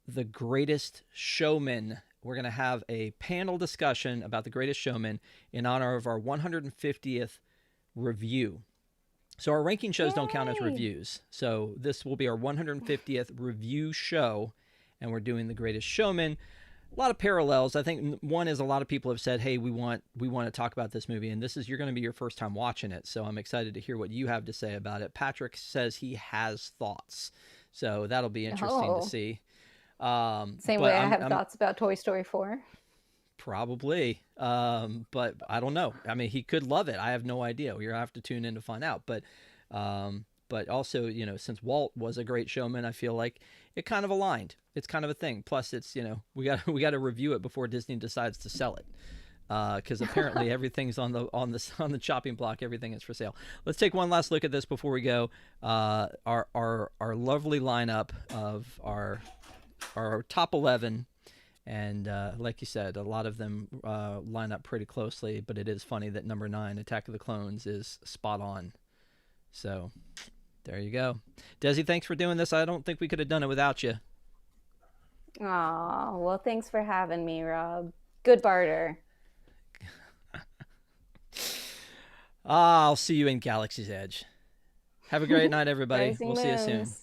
The Greatest Showman. We're going to have a panel discussion about The Greatest Showman in honor of our 150th review. So our ranking shows don't count as Yay! reviews. So this will be our 150th review show, and we're doing The Greatest Showman. A lot of parallels. I think one is, a lot of people have said, hey, we want to talk about this movie, and you're going to be your first time watching it. So I'm excited to hear what you have to say about it. Patrick says he has thoughts. So that'll be interesting to Oh, see. same But way I have I'm thoughts about Toy Story 4. probably, but I don't know. I mean, he could love it. I have no idea. You'll have to tune in to find out. But also, since Walt was a great showman, I feel like it kind of aligned. It's kind of a thing. Plus, it's we got to review it before Disney decides to sell it. Because apparently everything's on the chopping block. Everything is for sale. Let's take one last look at this before we go. Our lovely lineup of our top 11, and like you said, a lot of them line up pretty closely. But it is funny that number 9, Attack of the Clones, is spot on. So there you go. Desi, thanks for doing this. I don't think we could have done it without you. Aw, well, thanks for having me, Rob. Good barter. I'll see you in Galaxy's Edge. Have a great night, everybody. Rising We'll see you soon. moons.